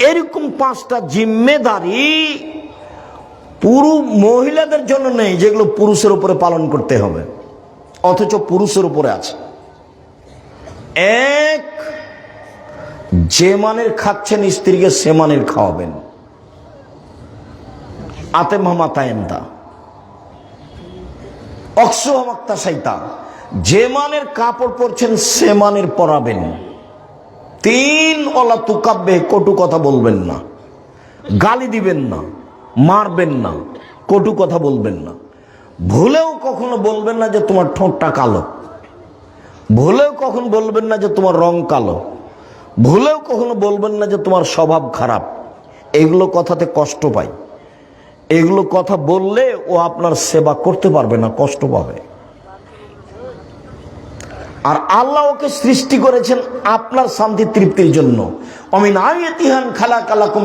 এরকম 5টা জিম্মেদারি মহিলাদের জন্য নেই, যেগুলো পুরুষের উপরে পালন করতে হবে, অথচ পুরুষের উপরে আছে। 1, যে মানের খাচ্ছেন স্ত্রীকে সে মানের খাওয়াবেন। আতে মামা তায়েমদা, অক্সুহমাক্তা সাইতা, যে মানের কাপড় পরছেন সে মানের পরাবেন। 3 ওলা তুকাব্বে, কটু কথা বলবেন না, গালি দিবেন না, মারবেন না, কটু কথা বলবেন না। ভুলেও কখনো বলবেন না যে তোমার ঠোঁটটা কালো, ভুলেও কখনো বলবেন না যে তোমার রং কালো, ভুলেও কখনো বলবেন না যে তোমার স্বভাব খারাপ। এগুলো কথাতে কষ্ট পায়, এগুলো কথা বললে ও আপনার সেবা করতে পারবে না, কষ্ট পাবে। আর আল্লাহ ওকে সৃষ্টি করেছেন আপনার শান্তি তৃপ্তির জন্য। অমিন আয়াতিহান খালাকালাকুম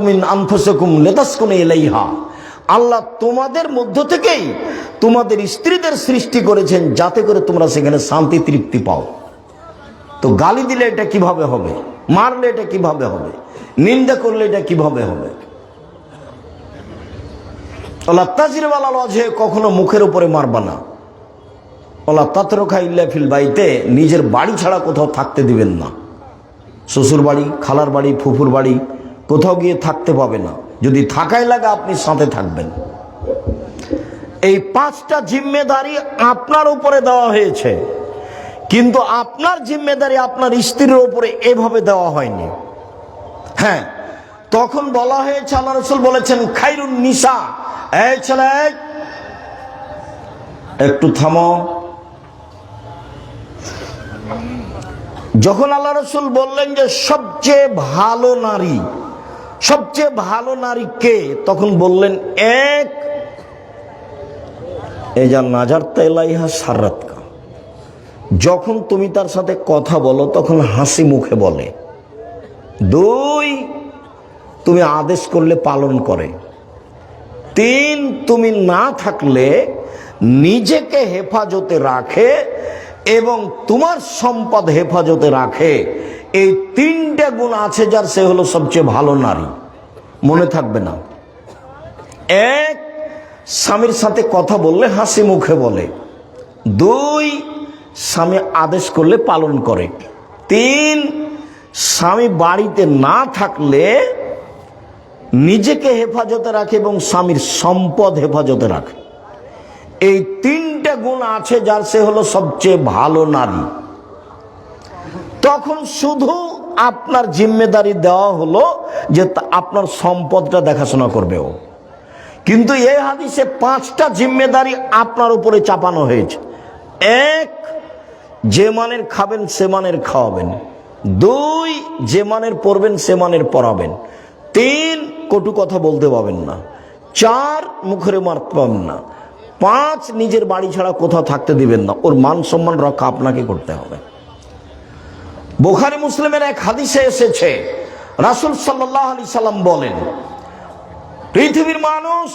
মিন আনফুসিকুম লিতাসকুনু ইলাইহা, আল্লাহ তোমাদের মধ্য থেকেই তোমাদের স্ত্রীদের সৃষ্টি করেছেন যাতে করে তোমরা সেখানে শান্তি তৃপ্তি পাও। তো গালি দিলে এটা কিভাবে হবে, মারলে এটা কিভাবে হবে, নিন্দা করলে এটা কিভাবে হবে? ওলা তাজরিবাল ওয়াজহে, কখনো মুখের উপরে মারবা না। ওলা তাতরুকা ইল্লা ফিল বাইতে, নিজের বাড়ি ছাড়া কোথাও থাকতে দিবেন না। শ্বশুর বাড়ি, খালার বাড়ি, ফুফুর বাড়ি কোথাও গিয়ে থাকতে পাবে না। যদি থাকাই লাগে আপনি সাথে থাকবেন। এই 5টা জিম্মেদারি আপনার উপরে দেওয়া হয়েছে, কিন্তু আপনার জিম্মেদারি আপনার স্ত্রীর উপরে এভাবে দেওয়া হয়নি। হ্যাঁ, তখন বলা হয়েছে, আল্লাহ রাসূল বলেছেন খায়রুন নিসা, এই ছেলে একটু থামো। যখন আল্লাহ রাসূল বললেন যে সবচেয়ে ভালো নারী, সবচেয়ে ভালো নারী কে, তখন বললেন এক এজা নাজার তেলাইহা সারাতকা, যখন তুমি তার সাথে কথা বলো তখন হাসি মুখে বলে। 2, তুমি আদেশ করলে পালন করে। 3, তুমি না থাকলে নিজেকে হেফাজতে রাখে এবং তোমার সম্পদ হেফাজতে রাখে। এই 3টে গুণ আছে যার, সে হলো সবচেয়ে ভালো নারী। মনে থাকবে না? 1, স্বামীর সাথে কথা বললে হাসি মুখে বলে। 2, স্বামী আদেশ করলে পালন করে। 3, স্বামী বাড়িতে না থাকলে নিজেকে হেফাজতে রাখে এবং স্বামীর সম্পদ হেফাজতে রাখে। এই 3টে গুণ আছে যার, সে হলো সবচেয়ে ভালো নারী। তখন শুধু আপনার জিম্মেদারি দেওয়া হলো যে আপনার সম্পদটা দেখাশোনা করবে ও। কিন্তু এই হাদিসে 5টা জিম্মেদারি আপনার উপরে চাপানো হয়েছে। 1, যে মানের খাবেন সে মানের খাওয়াবেন। 2, যে মানের পড়বেন সে মানের পড়াবেন। 3, কটু কথা বলতে পাবেন না। 4, মুখে মারতে পাবেন না। 5, নিজের বাড়ি ছাড়া কোথাও থাকতে দিবেন না। ওর মান সম্মান রক্ষা আপনাকে করতে হবে। বুখারী মুসলিমের এক হাদিসে এসেছে, রাসূল সাল্লাল্লাহু আলাইহি সাল্লাম বলেন, পৃথিবীর মানুষ,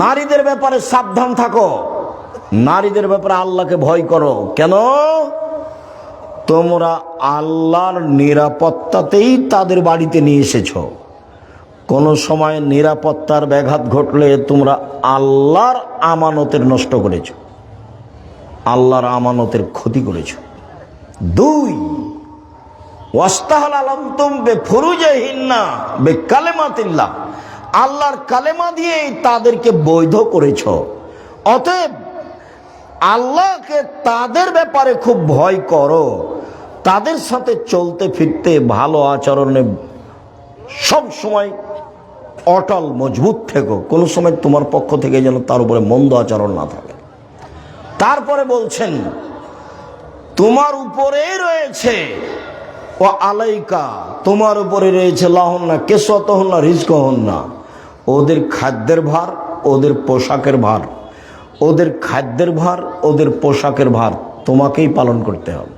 নারীদের ব্যাপারে সাবধান থাকো, নারীদের ব্যাপারে আল্লাহকে ভয় করো। কেন? তোমরা আল্লাহর নিরাপত্তাতেই তাদের বাড়িতে নিয়ে এসেছো। কোন সময় নিরাপত্তার ব্যাঘাত ঘটলে তোমরা আল্লাহর আমানতের নষ্ট করেছো, আল্লাহর আমানতের ক্ষতি করেছো। 2, ওয়াস্তাহাল আলামতুম বেফুরুজিহিন্না বিকালিমাতিল্লাহ, আল্লাহর কালেমা দিয়ে তাদেরকে বৈধ করেছো। অতএব আল্লাহকে তাদের ব্যাপারে খুব ভয় করো, তাদের সাথে চলতে ফিরতে, ভালো আচরণে সব সময় অটল মজবুত থেকো। কোনো সময় তোমার পক্ষ থেকে যেন তার উপরে মন্দ আচরণ না থাকে। তারপরে বলছেন, তোমার উপরেই রয়েছে ও আলাইকা, তোমার উপরে রয়েছে লাহন্না কেসওয়াতুহুন্না রিজকুহুন্না, ওদের খাদ্যের ভার, ওদের পোশাকের ভার, ওদের খাদ্যের ভার, ওদের পোশাকের ভার তোমাকেই পালন করতে হবে।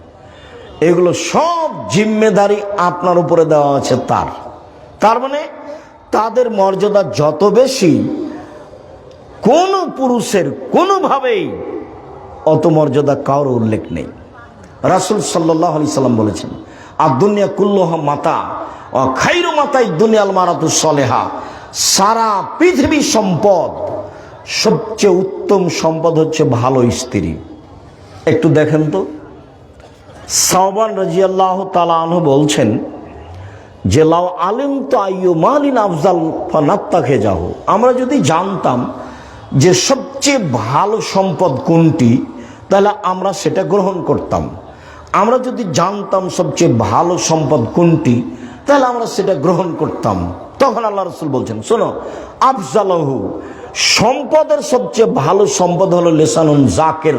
এগুলো সব জিম্মেদারি আপনার উপরে দেওয়া আছে তার মানে তাদের মর্যাদা যত বেশি, কোন পুরুষের কোনোভাবেই অত মর্যাদা কারোর উল্লেখ নেই। রাসূল সাল্লাল্লাহু আলাইহি সাল্লাম বলেছেন, আদ-দুনিয়া কুল্লুহা মাতা ওয়া খায়রু মাতাই দুনিয়াল মারাতুস সালেহা, সারা পৃথিবী সম্পদ, সবচেয়ে উত্তম সম্পদ হচ্ছে ভালো স্ত্রী। একটু দেখেন তো, সাওবান রাদিয়াল্লাহু তাআলা আনহু বলছেন যে লাউ আলিমতু আইয়ু মালিন আফজাল ফানাত্তাখিজাহু, আমরা যদি জানতাম যে সবচেয়ে ভালো সম্পদ কোনটি, তাহলে আমরা সেটা গ্রহণ করতাম। আমরা যদি জানতাম সবচেয়ে ভালো সম্পদ কোনটি, তাহলে আমরা সেটা গ্রহণ করতাম। তখন আল্লাহ রাসূল বলছেন, শোনো, আফজালহু, সম্পদের সবচেয়ে ভালো সম্পদ হলো লিসানুন জাকির,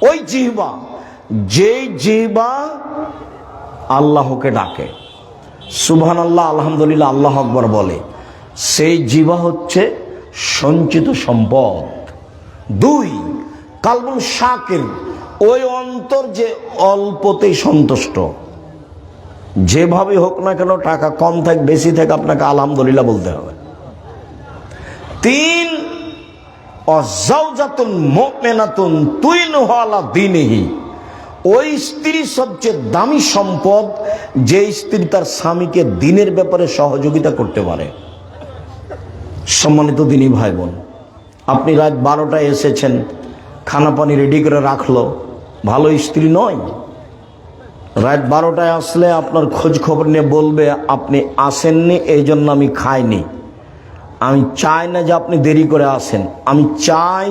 ওই জিহ্বা, যেই জিহ্বা আল্লাহকে ডাকে, সুবহানাল্লাহ, আলহামদুলিল্লাহ, আল্লাহু আকবার বলে, সেই জিহ্বা হচ্ছে সঞ্চিত সম্পদ। 2, কালবুন শাকির, ওই অন্তর যে অল্পতেই সন্তুষ্ট, যেভাবে হোক না কেন, টাকা কম থাক বেশি থাক, আপনাকে আলহামদুলিল্লাহ বলতে হবে। 3, অজাউজাতুন মুমিনাতুন তুইনুহু আলা দীনিহি, ওই স্ত্রী সবচেয়ে দামি সম্পদ, যে স্ত্রী তার স্বামীকে দ্বীনের ব্যাপারে সহযোগিতা করতে পারে। সম্মানিত দিনী ভাই বোন, আপনি রাত 12টায় এসেছেন, খানা পানি রেডি করে রাখলো, ভালো স্ত্রী নয়। রাত 12টায় আসলে আপনার খোঁজ খবর নিয়ে বলবে আপনি আসেননি, এই জন্য আমি খাইনি। আমি চাই না যে আপনি দেরি করে আসেন, আমি চাই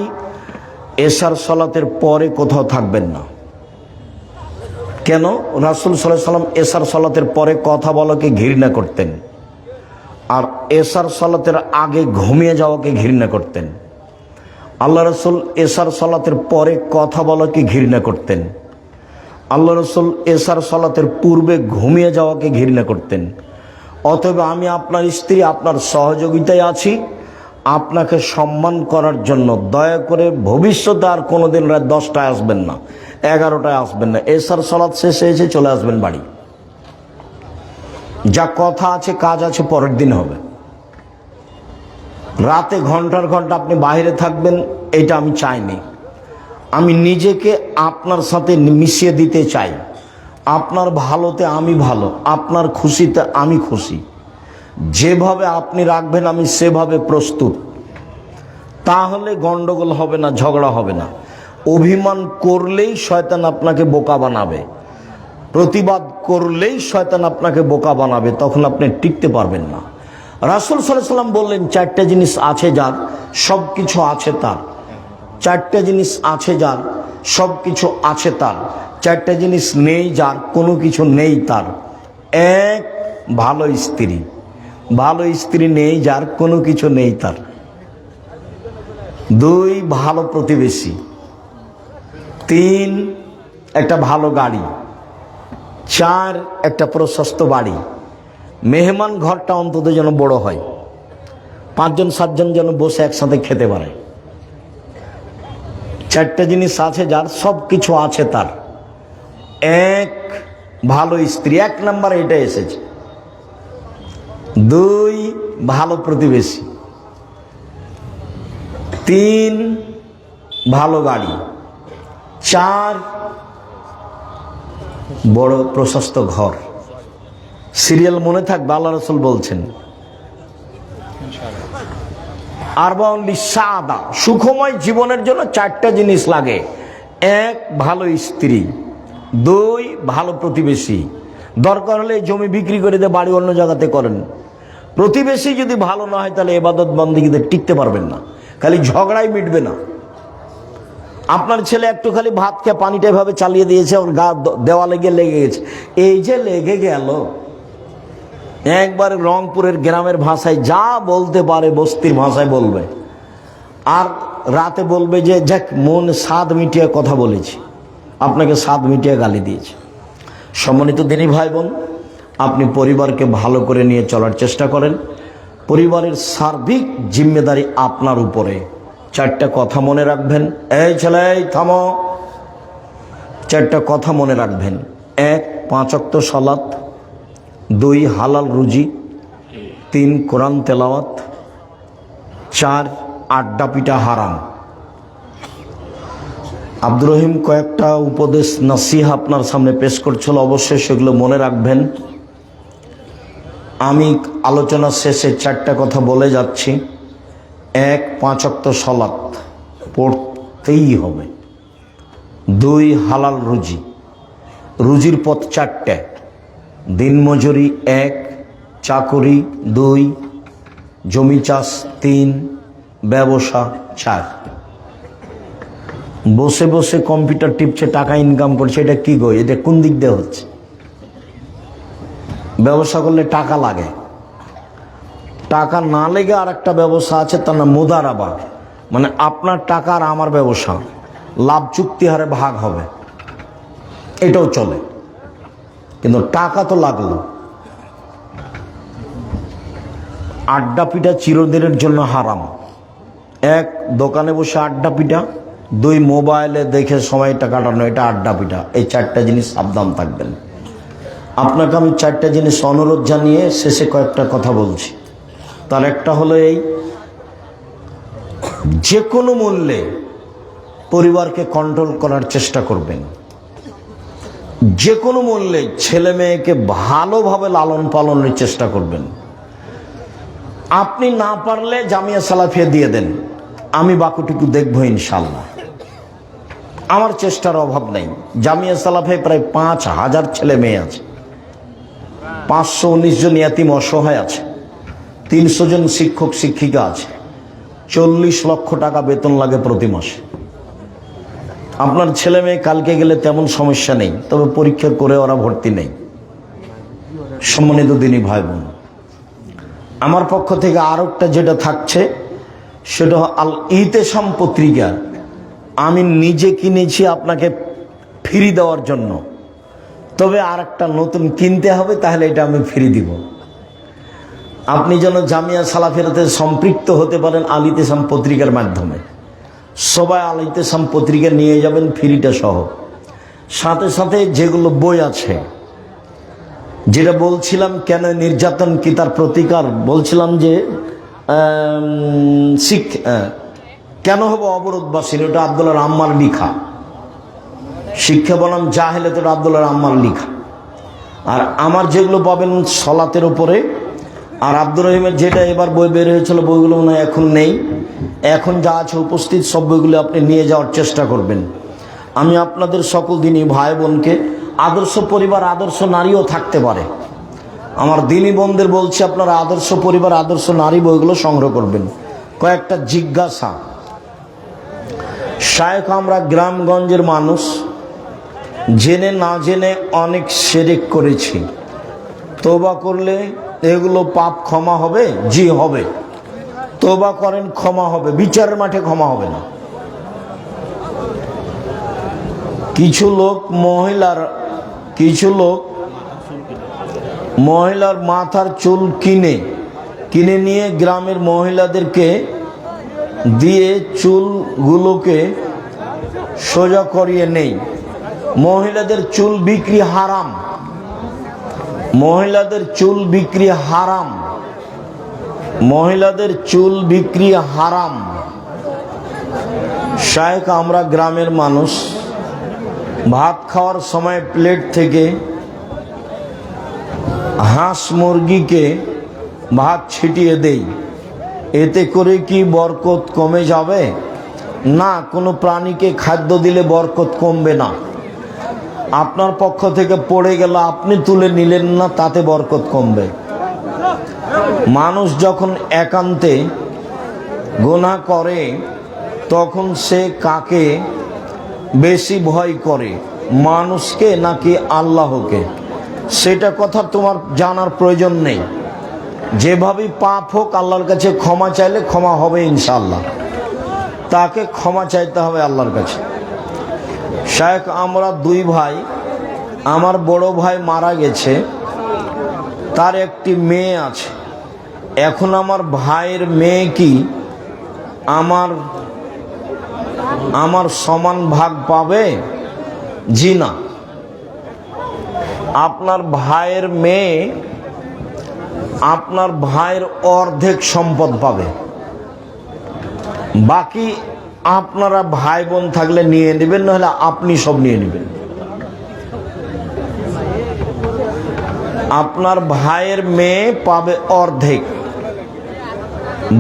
এশার সালাতের পরে কোথাও থাকবেন না। কেন? রাসূল সাল্লাল্লাহু আলাইহি ওয়াসাল্লাম এশার সালাতের পরে কথা বলাকে ঘৃণা করতেন, আর এশার সালাতের আগে ঘুমিয়ে যাওয়াকে ঘৃণা করতেন। আল্লাহ রাসূল এশার সালাতের পরে কথা বলাকে ঘৃণা করতেন। আল্লাহ রাসূল এশার সালাতের পূর্বে ঘুমিয়ে যাওয়াকে ঘৃণা করতেন। অতএব আমি আপনার স্ত্রী, আপনার সহযোগিতায় আছি, আপনাকে সম্মান করার জন্য দয়া করে ভবিষ্যতে আর কোনোদিন রাত 10টায় আসবেন না, 11টায় আসবেন না, এশার সালাত শেষে এসে চলে আসবেন বাড়ি। যা কথা আছে, কাজ আছে, পরের দিন হবে। রাতে ঘন্টার ঘন্টা আপনি বাইরে থাকবেন, এটা আমি চাইনি। আমি নিজেকে আপনার সাথে মিশিয়ে দিতে চাই। আপনার ভালোতে আমি ভালো, আপনার খুশিতে আমি খুশি। যেভাবে আপনি রাখবেন আমি সেভাবে প্রস্তুত। তাহলে গন্ডগোল হবে না, ঝগড়া হবে না। অভিমান করলেই শয়তান আপনাকে বোকা বানাবে, প্রতিবাদ করলেই শয়তান আপনাকে বোকা বানাবে, তখন আপনি টিকতে পারবেন না। রাসূল সাল্লাল্লাহু আলাইহি ওয়াসাল্লাম বললেন, 4টা জিনিস আছে যার, সব কিছু আছে তার। 4টা জিনিস আছে যার, সব কিছু আছে তার। 4টা জিনিস নেই যার, কোনো কিছু নেই তার। 1, ভালো স্ত্রী। ভালো স্ত্রী নেই যার, কোনো কিছু নেই তার। 2, ভালো প্রতিবেশী। 3, একটা ভালো গাড়ি। 4, একটা প্রশস্ত বাড়ি। মেহমান ঘরটা অন্তত যেন বড় হয়, 5জন 7জন যেন বসে একসাথে খেতে পারে। 4টা জিনিস আছে যার, সব কিছু আছে তার। 1, ভালো স্ত্রী, 1 নাম্বার এটা এসেছে। 2, ভালো প্রতিবেশী। 3, ভালো গাড়ি। 4, বড় প্রশস্ত ঘর। সিরিয়াল মনে থাকবে, আল্লাহ রাসূল বলছেন, আরবাউন লিসাদা, সুখময় জীবনের জন্য 4টা জিনিস লাগে। 1, ভালো স্ত্রী। 2, ভালো প্রতিবেশী। দরকার হলে জমি বিক্রি করে দিয়ে বাড়ি অন্য জায়গাতে করেন। প্রতিবেশী যদি ভালো না হয়, তাহলে ইবাদত বন্দেগীতে টিকতে পারবেন না, খালি ঝগড়াই মিটবে না। আপনার ছেলে একটু খালি ভাত খেয়ে পানিটা এভাবে চালিয়ে দিয়েছে, ওর গা দেওয়ালে গিয়ে লেগে গেছে, এই যে লেগে গেল। একবারে রংপুরের গ্রামের ভাষায় যা বলতে পারে বস্তির ভাষায় বলবে, আর রাতে বলবে যে যাক মন স্বাদ মিটিয়ে কথা বলেছি, আপনাকে স্বাদ মিটিয়ে গালি দিয়েছে। সম্মানিত দিনী ভাই বোন, আপনি পরিবারকে ভালো করে নিয়ে চলার চেষ্টা করেন। পরিবারের সার্বিক জিম্মেদারি আপনার উপরে। 4টা কথা মনে রাখবেন। এই ছেলে, এই থামো। 4টা কথা মনে রাখবেন। 1, 5 ওয়াক্ত সালাত। 2, হালাল রুজি। 3, কোরআন তেলাওয়াত। 4, আড্ডা পিটা হারাম। আব্দুর রহিম কয়েকটা উপদেশ নসিহা আপনার সামনে পেশ করছিল, অবশ্যই সেগুলো মনে রাখবেন। আমি আলোচনা শেষে 4টা কথা বলে যাচ্ছি। 1, 5 ওয়াক্ত সালাত পড়তেই হবে। 2, হালাল রুজি। রুজির পথ 4টা। দিনমজুরি 1, চাকুরি 2, জমি চাষ 3, ব্যবসা চায়, বসে বসে কম্পিউটার টিপছে, টাকা ইনকাম করছে। এটা কি গো? এটা কোন দিক দিয়ে হচ্ছে? ব্যবসা করলে টাকা লাগে, টাকা না লেগে আর একটা ব্যবসা আছে, তার নাম মুদারাবা, মানে আপনার টাকা আর আমার ব্যবসা, লাভ চুক্তি হারে ভাগ হবে, এটাও চলে। কিন্তু টাকা তো লাগলো। আড্ডা পিঠা চিরদিনের জন্য হারাম। এক, দোকানে বসে আড্ডা পিঠা। দুই, মোবাইলে দেখে সময়টা কাটানো, এটা আড্ডা পিঠা। এই চারটা জিনিস সাবধান থাকবেন। আপনাকে আমি চারটা জিনিস অনুরোধ জানিয়ে শেষে কয়েকটা কথা বলছি। তার একটা হলো এই, যে কোনো মূল্যে পরিবারকে কন্ট্রোল করার চেষ্টা করবেন। যে কোনো মূল্যে ছেলে মেয়েকে ভালোভাবে লালন পালনের চেষ্টা করবেন। আপনি না পারলে জামিয়া সালাফিয়া দিয়ে দেন, আমি বাকিটুকু দেখবো ইনশাল্লাহ। আমার চেষ্টার অভাব নেই। জামিয়া সালাফিয়ায় প্রায় 5,000 ছেলে মেয়ে আছে, 519 জন ইয়াতিম অসহায় আছে, 300 জন শিক্ষক শিক্ষিকা আছে, 40 লক্ষ টাকা বেতন লাগে প্রতি মাসে। আপনার ছেলে মেয়ে কালকে গেলে তেমন সমস্যা নেই, তবে পরীক্ষা করে ওরা ভর্তি নেই। সম্মানিত দিনী ভাই বোন, আমার পক্ষ থেকে আরো একটা যেটা থাকছে, সেটা আল ইতেসাম পত্রিকা আমি নিজে কিনেছি আপনাকে ফ্রি দেওয়ার জন্য। তবে আর একটা নতুন কিনতে হবে, তাহলে এটা আমি ফ্রি দিব। আপনি যেন জামিয়া সালাফিয়াতে সম্পৃক্ত হতে পারেন আল ইতেসাম পত্রিকার মাধ্যমে। সবাই আল ইতেসাম পত্রিকা নিয়ে যাবেন ফ্রিটা সহ। সাথে সাথে যেগুলো বই আছে, যেটা বলছিলাম কেন নির্যাতন কি তার প্রতিকার, বলছিলাম যে কেন হবে অবরোধবাসীর, ওটা আব্দুল্লাহ আম্মার লিখা। শিক্ষা বনাম জাহেলাত, ওটা আব্দুল্লাহ আম্মার লিখা। আর আমার যেগুলো পাবেন সলাতের উপরে, আর আব্দুর রহিমের যেটা এবার বই বের হয়েছিল, বইগুলো মনে হয় এখন নেই। এখন যা আছে উপস্থিত সব বইগুলো আপনি নিয়ে যাওয়ার চেষ্টা করবেন। আমি আপনাদের সকল দিনই ভাই বোনকে, আদর্শ পরিবার আদর্শ নারীও থাকতে পারে, আমার দিনী বোনদের বলছি, আপনারা আদর্শ পরিবার আদর্শ নারী বইগুলো সংগ্রহ করবেন। কয়েকটা জিজ্ঞাসা। শায়েখ, আমরা গ্রামগঞ্জের মানুষ, জেনে না জেনে অনেক শিরক করেছি, তওবা করলে এগুলো পাপ ক্ষমা হবে? জি হবে। তওবা করেন, ক্ষমা হবে, বিচারের মাঠে ক্ষমা হবে না। কিছু লোক মহিলার মাথার চুল কিনে নিয়ে গ্রামের মহিলাদেরকে দিয়ে চুলগুলোকে সোজা করিয়ে নেই। মহিলাদের চুল বিক্রি হারাম, মহিলাদের চুল বিক্রি হারাম, মহিলাদের চুল বিক্রি হারাম। শায়েখ, আমরা গ্রামের মানুষ, ভাত খাওয়ার সময় প্লেট থেকে হাঁস মুরগিকে ভাত ছিটিয়ে দেই, এতে করে কি বরকত কমে যাবে? না, কোনো প্রাণীকে খাদ্য দিলে বরকত কমবে না। আপনার পক্ষ থেকে পড়ে গেল, আপনি তুলে নিলেন না, তাতে বরকত কমবে। মানুষ যখন একান্তে গুনাহ করে, তখন সে কাকে বেশি ভয় করে, মানুষকে নাকি আল্লাহকে? সেটা কথা তোমার জানার প্রয়োজন নেই। যেভাবেই পাপ হোক, আল্লাহর কাছে ক্ষমা চাইলে ক্ষমা হবে ইনশাআল্লাহ। তাকে ক্ষমা চাইতে হবে আল্লাহর কাছে। শায়েখ, আমরা 2 ভাই, আমার বড় ভাই মারা গেছে, তার একটি মেয়ে আছে। এখন আমার ভাইয়ের মেয়ে কি আমার সমান ভাগ পাবে? জি না। আপনার ভাইয়ের মেয়ে আপনার ভাইয়ের অর্ধেক সম্পদ পাবে, বাকি আপনারা ভাই বোন থাকলে নিয়ে নেবেন, নাহলে আপনি সব নিয়ে নেবেন। আপনার ভাইয়ের মেয়ে পাবে অর্ধেক,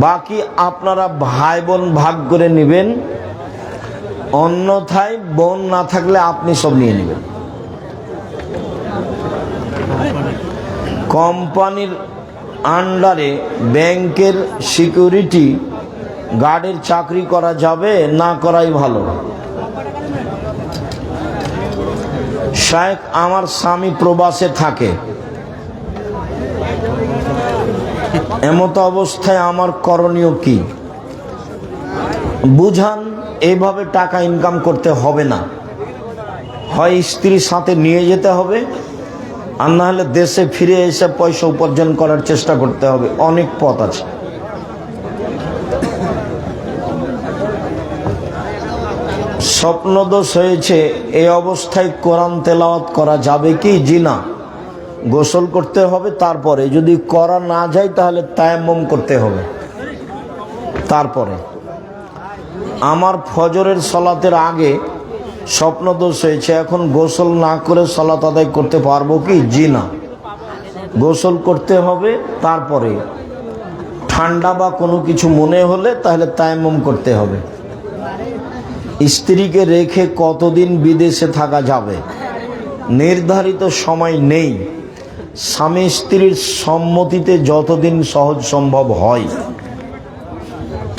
বাকি আপনারা ভাই বোন ভাগ করে নেবেন। অন্যথায় বোন না থাকলে আপনি সব নিয়ে নেবেন। কোম্পানির আন্ডারে ব্যাংকের সিকিউরিটি গার্ডের চাকরি করা যাবে না করাই ভালো? শায়েখ, আমার স্বামী প্রবাসে থাকে, এমত অবস্থায় আমার করণীয় কি? বুঝান, এইভাবে টাকা ইনকাম করতে হবে না। হয় স্ত্রীর সাথে নিয়ে যেতে হবে, আর না হলে দেশে ফিরে এসে পয়সা উপার্জন করার চেষ্টা করতে হবে। অনেক পথ আছে। স্বপ্নদোষ হয়েছে, এই অবস্থায় কোরআন তেলাওয়াত করা যাবে কি? জি না, গোসল করতে হবে, তারপরে যদি করা না যায় তাহলে তায়াম্মুম করতে হবে। তারপরে আমার ফজরের সলাতের আগে স্বপ্নদোষ হয়েছে, এখন গোসল না করে সলাত আদায় করতে পারবো কি? জি না, গোসল করতে হবে, তারপরে ঠান্ডা বা কোনো কিছু মনে হলে তাহলে তায়াম্মুম করতে হবে। স্ত্রীকে রেখে কতদিন বিদেশে থাকা যাবে? নির্ধারিত সময় নেই, স্বামী স্ত্রীর সম্মতিতে যতদিন সহজ সম্ভব হয়।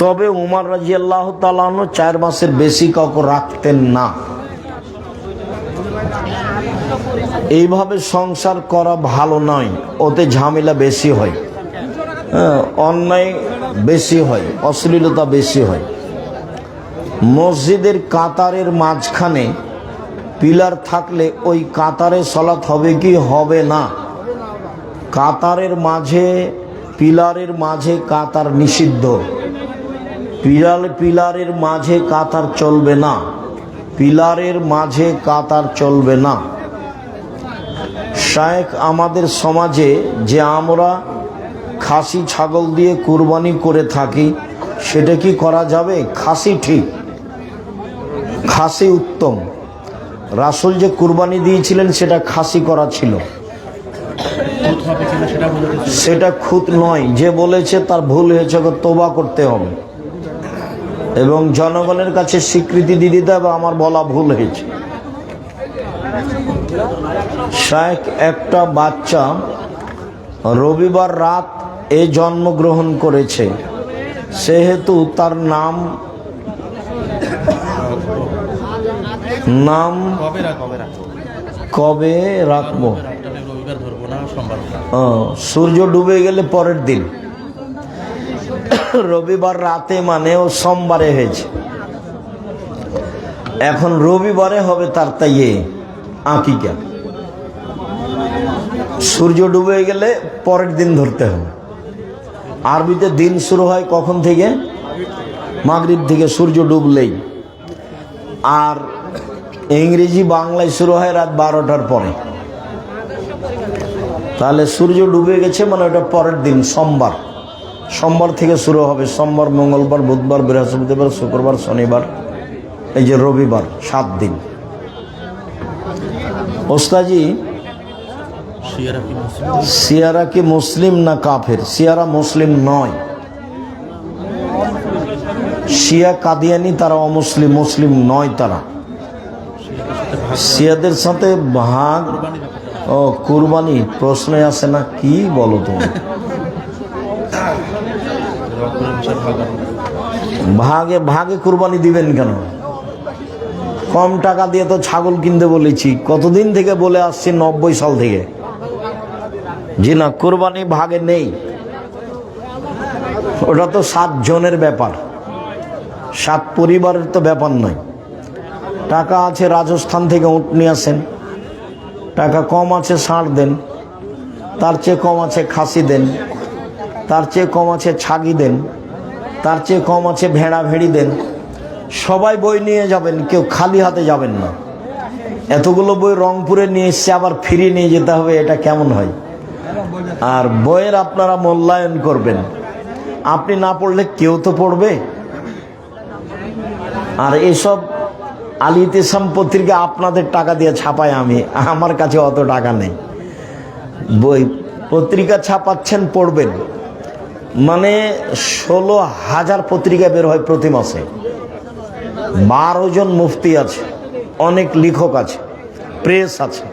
তবে উমর রাদিয়াল্লাহু তাআলা আনহু 4 মাসের বেশি কাউকে রাখতেন না। এইভাবে সংসার করা ভালো নয়, ওতে ঝামেলা বেশি হয়, অন্যায় বেশি হয়, অশ্লীলতা বেশি হয়। মসজিদের কাতারের মাঝখানে পিলার থাকলে ওই কাতারে সলাত হবে কি হবে না? কাতারের মাঝে, পিলারের মাঝে কাতার নিষিদ্ধ। পিলারের মাঝে কাতার চলবে না, পিলারের মাঝে কাতার চলবে না। শায়েখ, আমাদের সমাজে যে আমরা খাসি ছাগল দিয়ে কুরবানি করে থাকি, সেটা কি করা যাবে? খাসি ঠিক, খাসি উত্তম। রাসূল যে কুরবানি দিয়েছিলেন সেটা খাসি করা ছিল, সেটা খুত নয়। যে বলেছে তার ভুল হয়েছে, তওবা করতে হবে এবং জনগণের কাছে স্বীকৃতি দিয়ে দিতে হবে আমার বলা ভুল হয়েছে। শায়েখ, একটা বাচ্চা রবিবার রাত জন্মগ্রহণ করেছে, সেহেতু তার নাম কবে রাখবো? সূর্য ডুবে গেলে পরের দিন, রবিবার রাতে মানে ও সোমবারে হয়েছে, এখন রবিবারে হবে তার আকিকা। সূর্য ডুবে গেলে পরের দিন ধরতে হবে। আরবিতে দিন শুরু হয় কখন থেকে? মাগরিব থেকে, সূর্য ডুবলেই। আর ইংরেজি বাংলায় শুরু হয় রাত 12টার পরে। তাহলে সূর্য ডুবে গেছে মানে ওটা পরের দিন, সোমবার। সোমবার থেকে শুরু হবে, সোমবার, মঙ্গলবার, বুধবার, বৃহস্পতিবার, শুক্রবার, শনিবার, এই যে রবিবার, 7 দিন। ওস্তাজি, শিয়ারা কি মুসলিম না কাফের? শিয়ারা মুসলিম নয়, শিয়া কাদিয়ানি, তারা অমুসলিম, মুসলিম নয় তারা। শিয়াদের সাথে ভাগ ও কুরবানি প্রশ্নে আসে না, কি বলো তুমি? ভাগে ভাগে কুরবানি দিবেন কেন? কম টাকা দিয়ে তো ছাগল কিনতে বলেছি, কতদিন থেকে বলে আসছি, 90 সাল থেকে। জি না, কুরবানি ভাগে নেই, ওটা তো 7 জনের ব্যাপার, 7 পরিবারের তো ব্যাপার নয়। টাকা আছে, রাজস্থান থেকে উট নিয়ে আসেন, টাকা কম আছে ষাঁড় দেন, তার চেয়ে কম আছে খাসি দেন, তার চেয়ে কম আছে ছাগি দেন, তার চেয়ে কম আছে ভেড়া ভেড়ি দেন। সবাই বই নিয়ে যাবেন, কেউ খালি হাতে যাবেন না। এতগুলো বই রংপুরে নিয়ে এসছে, আবার ফিরিয়ে নিয়ে যেতে হবে, এটা কেমন হয়? আর বইয়ের আপনারা মূল্যায়ন করবেন, আপনি না পড়লে কেউ তো পড়বে। আর এসব আল ইতিসাম পত্রিকা আপনাদের টাকা দিয়ে ছাপাই আমি, আমার কাছে অত টাকা নেই। বই পত্রিকা ছাপাচ্ছেন, পড়বেন, মানে 16,000 পত্রিকা বের হয় প্রতি মাসে। 12 জন মুফতি আছে, অনেক লেখক আছে, প্রেস আছে,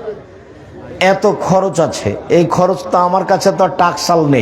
এত খরচ আছে। এই খরচটা আমার কাছে তো টাকসাল নেই।